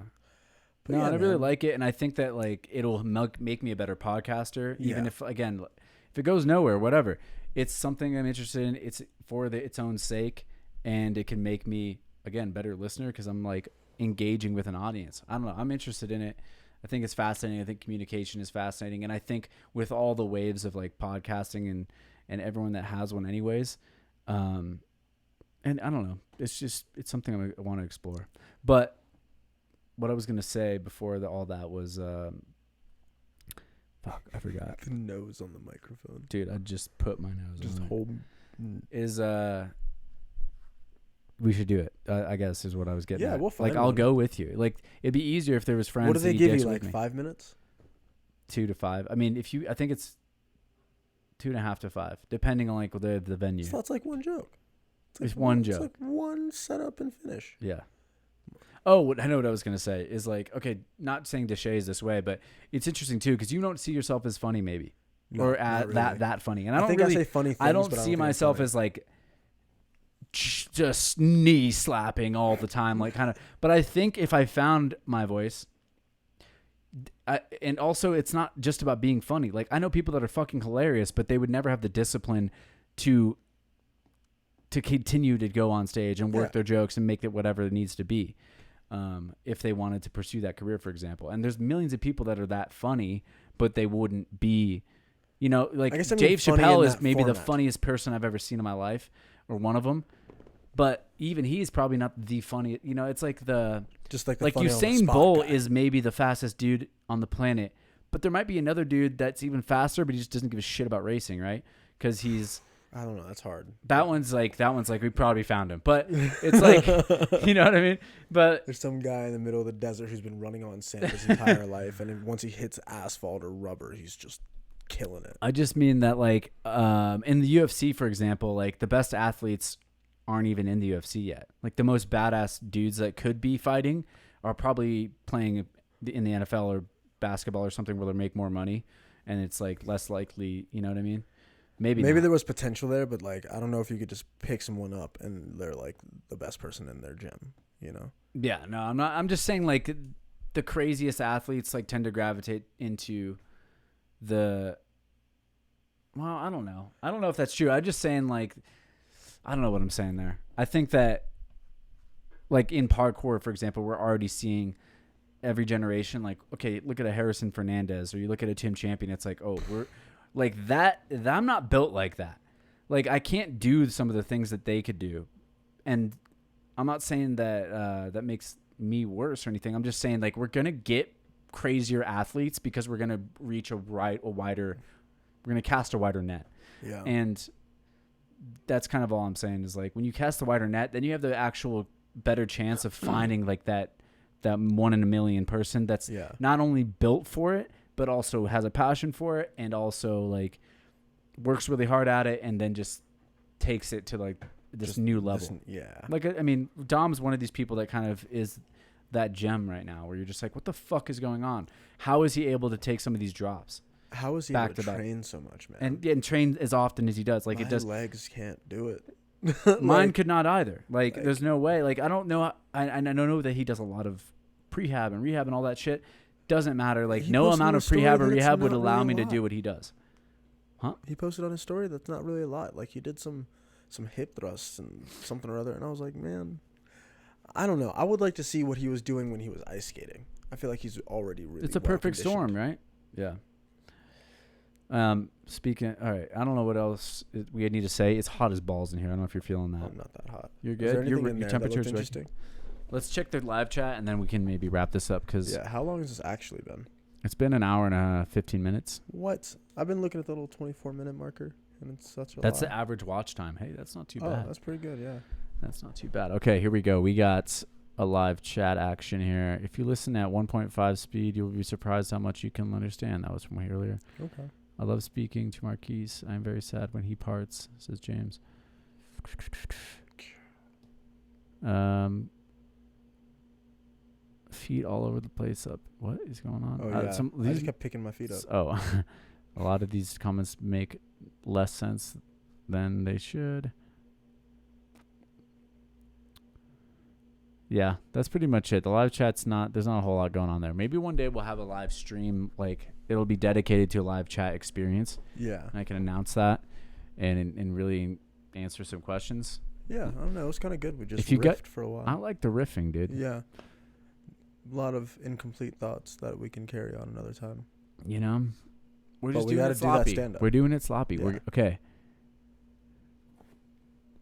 But I really like it, and I think that like it'll make me a better podcaster. Even if it goes nowhere, whatever. It's something I'm interested in. It's for its own sake, and it can make me better listener because I'm like engaging with an audience. I don't know. I'm interested in it. I think it's fascinating. I think communication is fascinating, and I think with all the waves of like podcasting and everyone that has one, anyways. And I don't know. It's something I want to explore, but. What I was gonna say before all that was, fuck, I forgot. The nose on the microphone, dude. I just put my nose. Just on hold. Is we should do it. I guess is what I was getting. Yeah, at. we'll find. Like I'll go with you. Like it'd be easier if there was friends. What do they give you? Like 5 minutes? 2 to 5. I mean, I think it's 2.5 to 5, depending on like the venue. So that's like one joke. It's one joke. It's like one setup and finish. Yeah. Oh, I know what I was going to say is like, okay, not saying Deshay is this way, but it's interesting too because you don't see yourself as funny maybe or really. that funny. And I don't really, I say funny things, I don't see myself as like just knee slapping all the time, like kind of. But I think if I found my voice, and also it's not just about being funny. Like I know people that are fucking hilarious, but they would never have the discipline to continue to go on stage and work their jokes and make it whatever it needs to be. If they wanted to pursue that career, for example. And there's millions of people that are that funny, but they wouldn't be, like Dave Chappelle is maybe the funniest person I've ever seen in my life, or one of them. But even he's probably not the funniest. It's like like Usain Bolt is maybe the fastest dude on the planet, but there might be another dude that's even faster, but he just doesn't give a shit about racing, right? Because he's. I don't know. That's hard. That one's like we probably found him, but it's like, you know what I mean? But there's some guy in the middle of the desert who's been running on sand his entire life, and once he hits asphalt or rubber, he's just killing it. I just mean that like in the UFC, for example, like the best athletes aren't even in the UFC yet. Like the most badass dudes that could be fighting are probably playing in the NFL or basketball or something where they make more money, and it's like less likely. You know what I mean? Maybe there was potential there, but like I don't know if you could just pick someone up and they're like the best person in their gym, Yeah, no, I'm not. I'm just saying like the craziest athletes like tend to gravitate into the. Well, I don't know. I don't know if that's true. I'm just saying like I don't know what I'm saying there. I think that like in parkour, for example, we're already seeing every generation like okay, look at a Harrison Fernandez or you look at a Tim Champion. It's like we're. Like that, I'm not built like that. Like I can't do some of the things that they could do, and I'm not saying that that makes me worse or anything. I'm just saying like we're gonna get crazier athletes because we're gonna reach we're gonna cast a wider net. Yeah. And that's kind of all I'm saying is like when you cast a wider net, then you have the actual better chance of finding like that 1 in a million person that's not only built for it, but also has a passion for it and also like works really hard at it and then just takes it to like this new level. Yeah. Like, I mean, Dom's one of these people that kind of is that gem right now where you're just like, what the fuck is going on? How is he able to take some of these drops? How is he able to train so much, man? And train as often as he does. Like, my it does. legs can't do it. Mine could not either. Like, there's no way. Like, I don't know. I know that he does a lot of prehab and rehab and all that shit. Doesn't matter. Like, no amount of prehab or rehab would allow me to do what he does. Huh? He posted on his story that's not really a lot. Like, he did some hip thrusts and something or other, and I was like, man, I don't know. I would like to see what he was doing when he was ice skating. I feel like he's already really. It's a perfect storm, right? Yeah. Speaking. All right. I don't know what else we need to say. It's hot as balls in here. I don't know if you're feeling that. I'm not that hot. You're good. Your temperature's interesting. Let's check the live chat and then we can maybe wrap this up. How long has this actually been? It's been an hour and 15 minutes. What? I've been looking at the little 24-minute marker, and it's such a. That's the average watch time. Hey, that's not too bad. Oh, that's pretty good. Yeah. That's not too bad. Okay, here we go. We got a live chat action here. If you listen at 1.5 speed, you'll be surprised how much you can understand. That was from way earlier. Okay. I love speaking to Marquis. I am very sad when he parts, says James. Feet all over the place up. What is going on? Oh, yeah. I just kept picking my feet up. Oh, a lot of these comments make less sense than they should. Yeah, that's pretty much it. The live chat's there's not a whole lot going on there. Maybe one day we'll have a live stream, like it'll be dedicated to a live chat experience. Yeah. And I can announce that and really answer some questions. Yeah, I don't know. It was kind of good. We just riffed for a while. I like the riffing, dude. Yeah. A lot of incomplete thoughts that we can carry on another time. You know? We're just doing it sloppy. We're doing it sloppy. Yeah. Okay.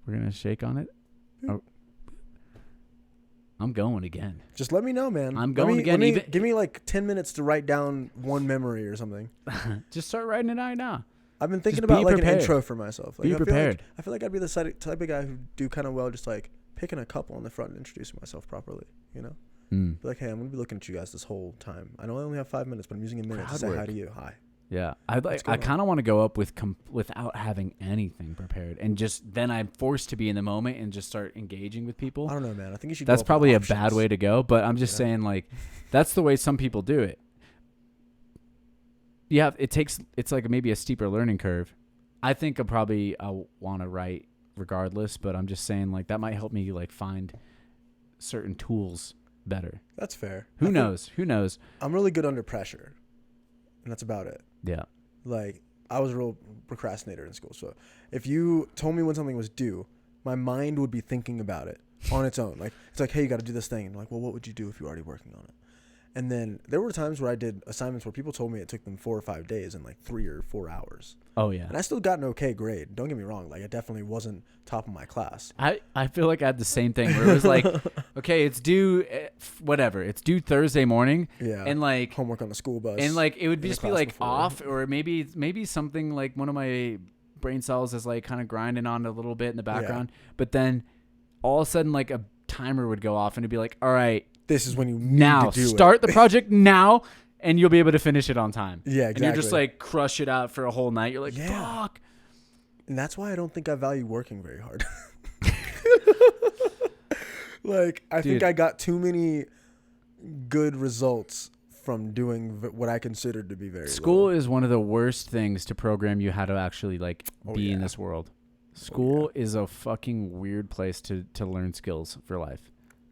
We're going to shake on it. Oh. I'm going again. Just let me know, man. I'm going again. Give me like 10 minutes to write down one memory or something. Just start writing it out now. I've been thinking about like an intro for myself. Like, be prepared. I feel like I'd be the type of guy who do kind of well just like picking a couple on the front and introducing myself properly, you know? Be like, hey, I'm going to be looking at you guys this whole time. I know I only have 5 minutes, but I'm using a minute to say hi to you. Hi. Yeah. I kind of want to go up without having anything prepared. And just then I'm forced to be in the moment and just start engaging with people. I don't know, man. I think you should That's probably a bad way to go, but I'm just saying, like, that's the way some people do it. Yeah, it's like maybe a steeper learning curve. I think I'll want to write regardless, but I'm just saying, like, that might help me, like, find certain tools better. That's fair. Who knows? I'm really good under pressure, and that's about it. Yeah. Like, I was a real procrastinator in school, so if you told me when something was due, my mind would be thinking about it on its own. Like, it's like, hey, you got to do this thing. And I'm like, well, what would you do if you were already working on it? And then there were times where I did assignments where people told me it took them 4 or 5 days and like 3 or 4 hours. Oh, yeah. And I still got an okay grade. Don't get me wrong. Like, it definitely wasn't top of my class. I feel like I had the same thing where it was like, okay, it's due, whatever. It's due Thursday morning. Yeah. And like. Homework on the school bus. And like, it would just be like off, or maybe something like one of my brain cells is like kind of grinding on a little bit in the background. Yeah. But then all of a sudden, like a timer would go off and it'd be like, all right. This is when you need to do start the project now, and you'll be able to finish it on time. Yeah, exactly. And you're just like crush it out for a whole night. You're like, fuck. And that's why I don't think I value working very hard. Like, I think I got too many good results from doing what I considered to be very School is one of the worst things to program you how to actually like be in this world. School is a fucking weird place to learn skills for life.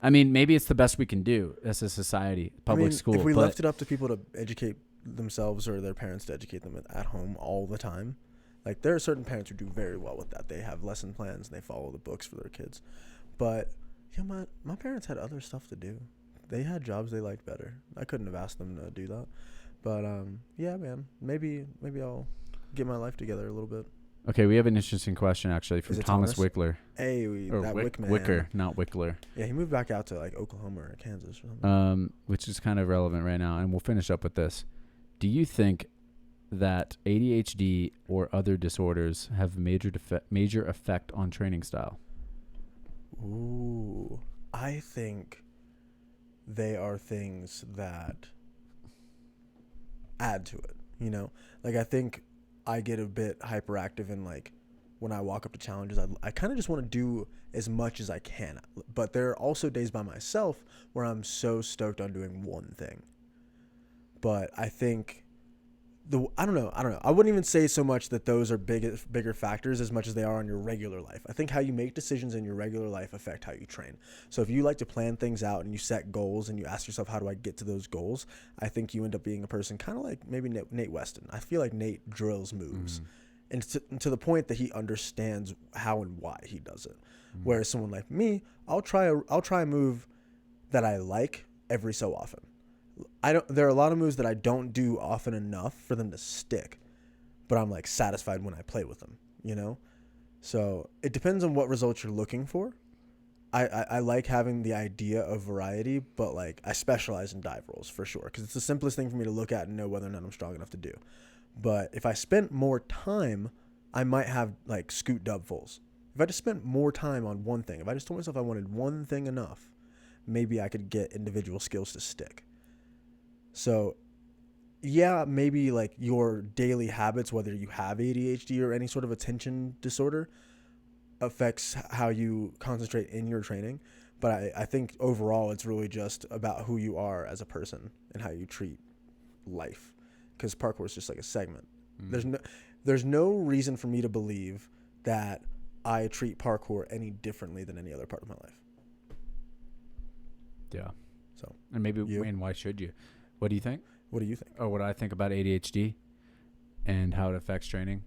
I mean, maybe it's the best we can do as a society, public school. If we left it up to people to educate themselves or their parents to educate them at home all the time, like there are certain parents who do very well with that. They have lesson plans and they follow the books for their kids. But yeah, my parents had other stuff to do. They had jobs they liked better. I couldn't have asked them to do that. But yeah, man, maybe I'll get my life together a little bit. Okay, we have an interesting question actually from Thomas Wickler. Hey, that Wickman. Wicker, not Wickler. Yeah, he moved back out to like Oklahoma or Kansas or something. Which is kind of relevant right now, and we'll finish up with this. Do you think that ADHD or other disorders have major effect on training style? Ooh, I think they are things that add to it. You know, like I think I get a bit hyperactive in like when I walk up to challenges, I kind of just want to do as much as I can. But there are also days by myself where I'm so stoked on doing one thing. But I think I don't know. I wouldn't even say so much that those are bigger factors as much as they are in your regular life. I think how you make decisions in your regular life affect how you train. So if you like to plan things out and you set goals and you ask yourself, how do I get to those goals? I think you end up being a person kind of like maybe Nate Weston. I feel like Nate drills moves. And to the point that he understands how and why he does it. Whereas someone like me, I'll try a move that I like every so often. There are a lot of moves that I don't do often enough for them to stick, but I'm like satisfied when I play with them, you know? So it depends on what results you're looking for. I like having the idea of variety, but like I specialize in dive rolls for sure, because it's the simplest thing for me to look at and know whether or not I'm strong enough to do. But if I spent more time, I might have like scoot dub fulls. If I just spent more time on one thing, if I just told myself I wanted one thing enough, maybe I could get individual skills to stick. So, yeah, maybe like your daily habits, whether you have ADHD or any sort of attention disorder, affects how you concentrate in your training. But I think overall it's really just about who you are as a person and how you treat life. Because parkour is just like a segment. There's no reason for me to believe that I treat parkour any differently than any other part of my life. Yeah. So, and why should you? What do you think? What do you think? Or what I think about ADHD and how it affects training.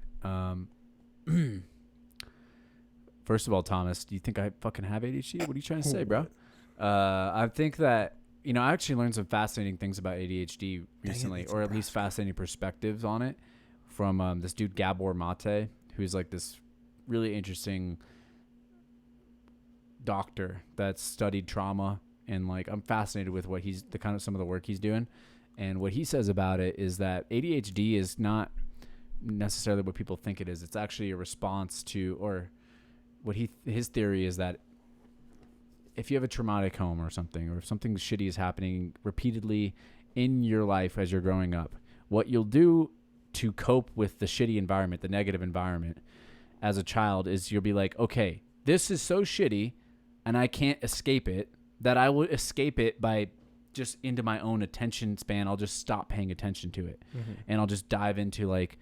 First of all, Thomas, do you think I fucking have ADHD? What are you trying to say, bro? I think that, I actually learned some fascinating things about ADHD recently, or at least fascinating perspectives on it from this dude, Gabor Mate, who's like this really interesting doctor that studied trauma. And like, I'm fascinated with what some of the work he's doing. And what he says about it is that ADHD is not necessarily what people think it is. It's actually a response to, or what his theory is that if you have a traumatic home or something, or if something shitty is happening repeatedly in your life as you're growing up, what you'll do to cope with the shitty environment, the negative environment as a child, is you'll be like, okay, this is so shitty and I can't escape it, that I will escape it by just into my own attention span. I'll just stop paying attention to it. And I'll just dive into like,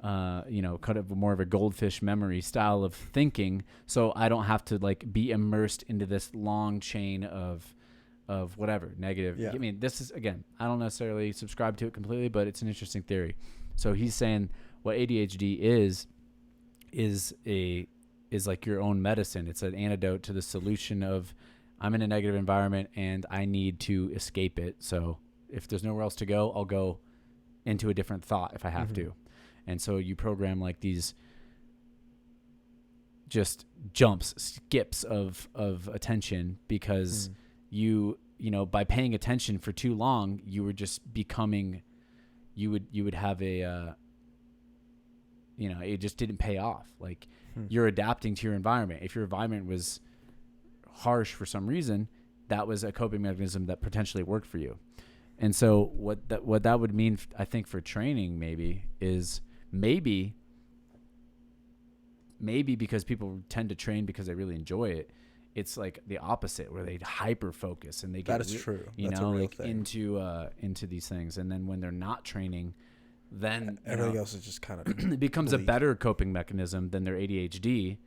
kind of more of a goldfish memory style of thinking. So I don't have to like be immersed into this long chain of whatever negative. Yeah. I mean, this is, again, I don't necessarily subscribe to it completely, but it's an interesting theory. So he's saying what ADHD is like your own medicine. It's an antidote to the solution of, I'm in a negative environment and I need to escape it. So if there's nowhere else to go, I'll go into a different thought if I have to. And so you program like these just skips of attention, because you by paying attention for too long, you were just becoming, you would have a, it just didn't pay off. Like you're adapting to your environment. If your environment was harsh for some reason, that was a coping mechanism that potentially worked for you. And so what that would mean, I think, for training is maybe because people tend to train because they really enjoy it, it's like the opposite, where they hyper focus and they get that is true. That's a real thing. into these things, and then when they're not training, then everything else is just kind of it becomes a better coping mechanism than their ADHD.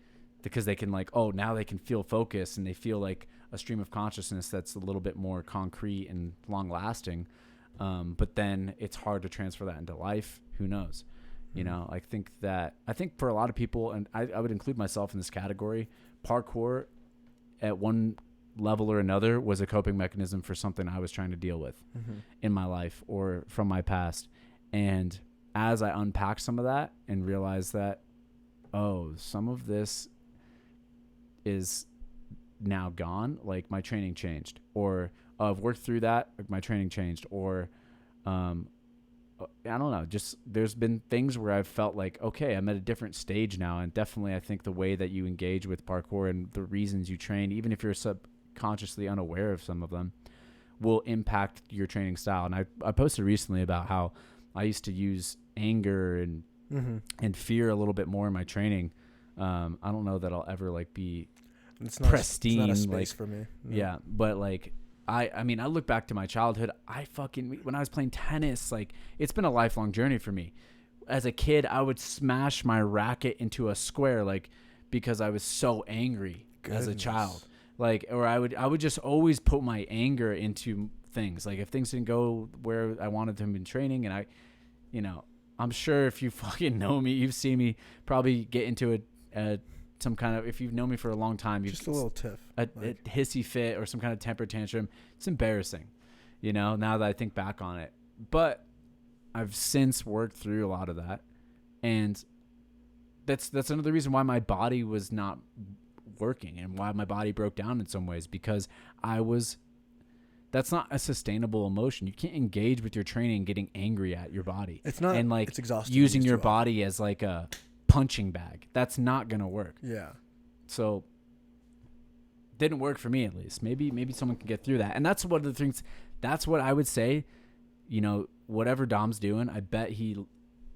Because they can now they can feel focus, and they feel like a stream of consciousness that's a little bit more concrete and long lasting. But then it's hard to transfer that into life. Who knows? I think for a lot of people, and I would include myself in this category, parkour at one level or another was a coping mechanism for something I was trying to deal with in my life or from my past. And as I unpacked some of that and realized that, some of this is now gone, like my training changed, or I've worked through that, my training changed, or I don't know, just there's been things where I've felt like, okay, I'm at a different stage now. And definitely I think the way that you engage with parkour and the reasons you train, even if you're subconsciously unaware of some of them, will impact your training style. And I posted recently about how I used to use anger and fear a little bit more in my training. I don't know that I'll ever like be it's not pristine. It's not a space like for me. No. Yeah, but like I mean, I look back to my childhood. When I was playing tennis, like it's been a lifelong journey for me. As a kid, I would smash my racket into a square, like because I was so angry as a child. Like, or I would just always put my anger into things. Like if things didn't go where I wanted them in training, and I'm sure if you fucking know me, you've seen me probably get into some kind of, if you've known me for a long time, you've just a little tiff, a hissy fit or some kind of temper tantrum. It's embarrassing, now that I think back on it. But I've since worked through a lot of that, and that's another reason why my body was not working and why my body broke down in some ways, because that's not a sustainable emotion. You can't engage with your training getting angry at your body. It's not, and like it's exhausting using your body as like a punching bag. That's not gonna work. Yeah. So didn't work for me, at least. Maybe someone can get through that. And that's one of the things. That's what I would say. Whatever Dom's doing, I bet he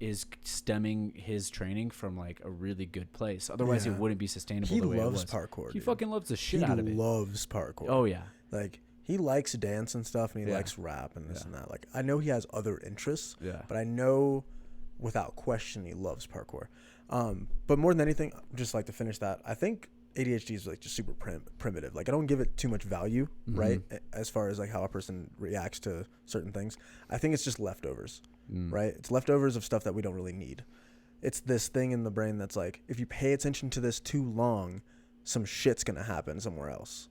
is stemming his training from like a really good place. Otherwise, it wouldn't be sustainable. He the way loves it was. parkour. He fucking loves the shit out of it. He loves parkour. Oh yeah. Like he likes dance and stuff, and he likes rap and this and that. Like I know he has other interests. Yeah. But I know, without question, he loves parkour. But more than anything, just like to finish that, I think ADHD is like just super primitive. Like I don't give it too much value, right? As far as like how a person reacts to certain things. I think it's just leftovers, right? It's leftovers of stuff that we don't really need. It's this thing in the brain that's like, if you pay attention to this too long, some shit's going to happen somewhere else.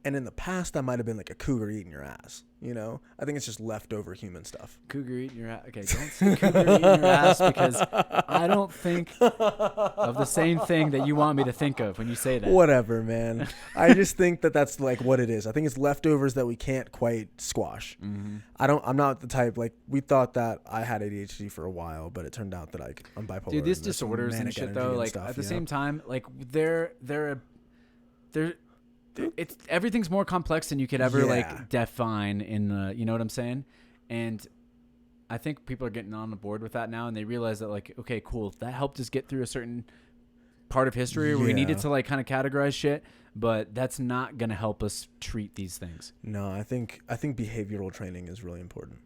And in the past, that might have been like a cougar eating your ass. I think it's just leftover human stuff. Cougar eating your ass. Okay, don't say cougar eating your ass, because I don't think of the same thing that you want me to think of when you say that. Whatever, man. I just think that that's like what it is. I think it's leftovers that we can't quite squash. I'm not the type, like we thought that I had ADHD for a while, but it turned out that I'm bipolar. Dude, these disorders and shit though, like stuff, at the same time, like they're it's everything's more complex than you could ever like define in the, you know what I'm saying? And I think people are getting on the board with that now, and they realize that like, okay, cool, that helped us get through a certain part of history where we needed to like kind of categorize shit, but that's not going to help us treat these things. No, I think behavioral training is really important.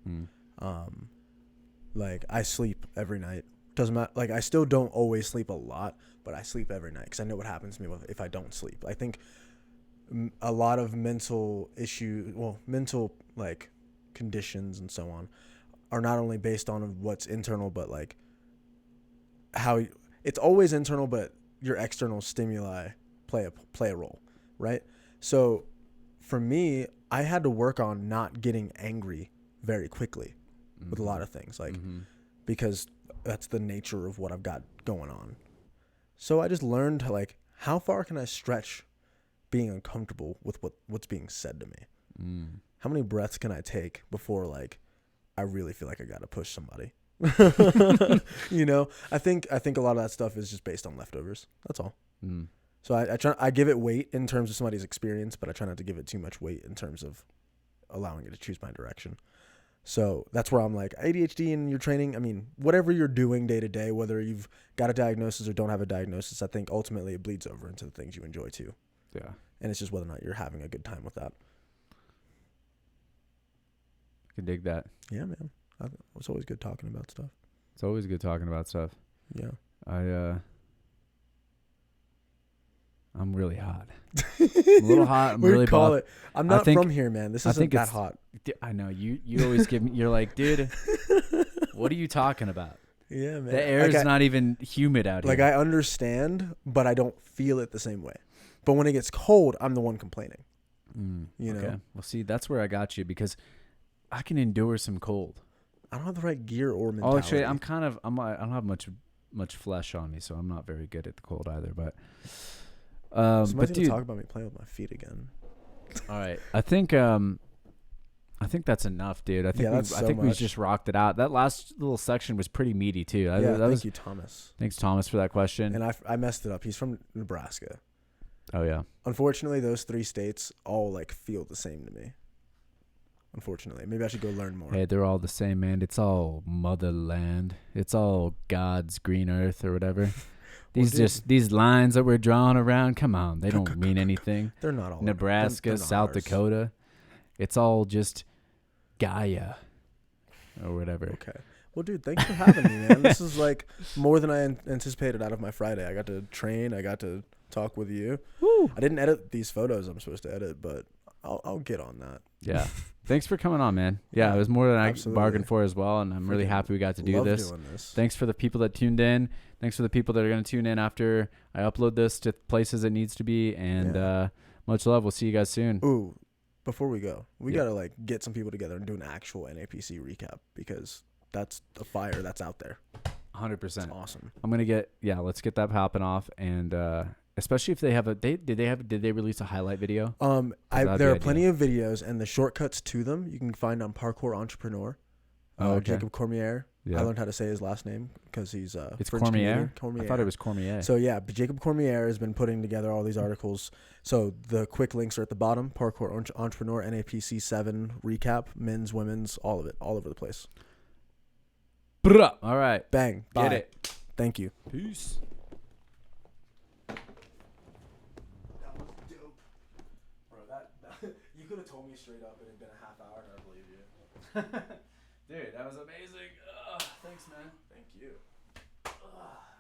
Like I sleep every night. Doesn't matter. Like I still don't always sleep a lot, but I sleep every night because I know what happens to me if I don't sleep. I think a lot of mental like conditions and so on are not only based on what's internal, but like how it's always internal, but your external stimuli play a role, right? So for me, I had to work on not getting angry very quickly with a lot of things, like because that's the nature of what I've got going on. So I just learned like, how far can I stretch being uncomfortable with what's being said to me? How many breaths can I take before like I really feel like I gotta push somebody? I think a lot of that stuff is just based on leftovers. That's all. So I give it weight in terms of somebody's experience, but I try not to give it too much weight in terms of allowing it to choose my direction. So that's where I'm like, ADHD in your training, I mean, whatever you're doing day to day, whether you've got a diagnosis or don't have a diagnosis, I think ultimately it bleeds over into the things you enjoy too. Yeah. And it's just whether or not you're having a good time with that. I can dig that. Yeah, man. It's always good talking about stuff. It's always good talking about stuff. Yeah. I'm really hot. I'm a little hot. I'm really call it. I'm not from here, man. This isn't that hot. I know. You always give me, you're like, dude, what are you talking about? Yeah, man. The air is not even humid out here. Like I understand, but I don't feel it the same way. But when it gets cold, I'm the one complaining. You know? Well, see, that's where I got you, because I can endure some cold. I don't have the right gear or mentality. Oh, actually, I don't have much flesh on me, so I'm not very good at the cold either. But somebody's gonna talk about me playing with my feet again. All right, I think that's enough, dude. I think we just rocked it out. That last little section was pretty meaty too. Thank you, Thomas. Thanks, Thomas, for that question. And I messed it up. He's from Nebraska. Oh yeah. Unfortunately, those 3 states all like feel the same to me. Unfortunately, maybe I should go learn more. Hey, they're all the same, man. It's all motherland. It's all God's green earth or whatever. These lines that we're drawing around, come on, they don't mean anything. They're not all Nebraska, South Dakota. It's all just Gaia or whatever. Okay. Well, dude, thanks for having me, man. This is like more than I anticipated out of my Friday. I got to train. I got to talk with you. Woo. I didn't edit these photos I'm supposed to edit, but I'll get on that. Yeah. Thanks for coming on, man. Yeah, it was more than I bargained for as well, and I'm really happy we got to do this. Doing this. Thanks for the people that tuned in. Thanks for the people that are going to tune in after I upload this to places it needs to be, and much love. We'll see you guys soon. Ooh, before we go, we got to like get some people together and do an actual NAPC recap because that's a fire that's out there. 100%. It's awesome. I'm going to let's get that popping off, and especially if they have did they release a highlight video? There are plenty of videos, and the shortcuts to them you can find on Parkour Entrepreneur. Okay. Jacob Cormier. Yeah. I learned how to say his last name because he's it's French Cormier? Cormier. I thought it was Cormier. So yeah, but Jacob Cormier has been putting together all these articles. So the quick links are at the bottom. Parkour Entrepreneur, NAPC 7 recap, men's, women's, all of it, all over the place. Bruh. All right. Bang. Bye. Get it. Thank you. Peace. That was dope. Bro, that you could have told me straight up it had been a half hour and I believe you. Dude, that was amazing. Thanks, man. Thank you. I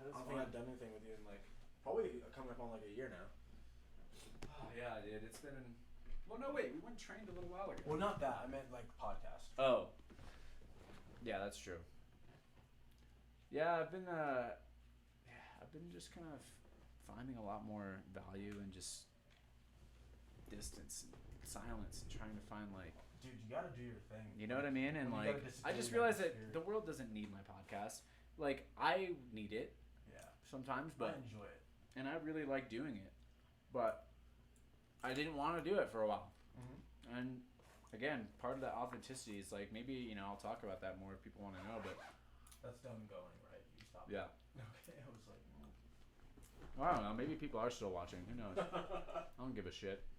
don't think I've done anything with you in like probably coming up on like a year now. Oh yeah, dude. It's been. Well, no, wait. We went trained a little while ago. Well, not that. I meant like podcast. Oh. Yeah, that's true. Yeah, I've been just kind of finding a lot more value in just distance and silence and trying to find like. Dude, you gotta do your thing. You know what I mean? And like, I just realized that the world doesn't need my podcast. Like, I need it. Yeah. Sometimes, but I enjoy it. And I really like doing it, but I didn't want to do it for a while. Mm-hmm. And again, part of the authenticity is like maybe I'll talk about that more if people want to know. But that's done going, right? You stopped. Yeah. Okay. I was like. I don't know. Maybe people are still watching. Who knows? I don't give a shit.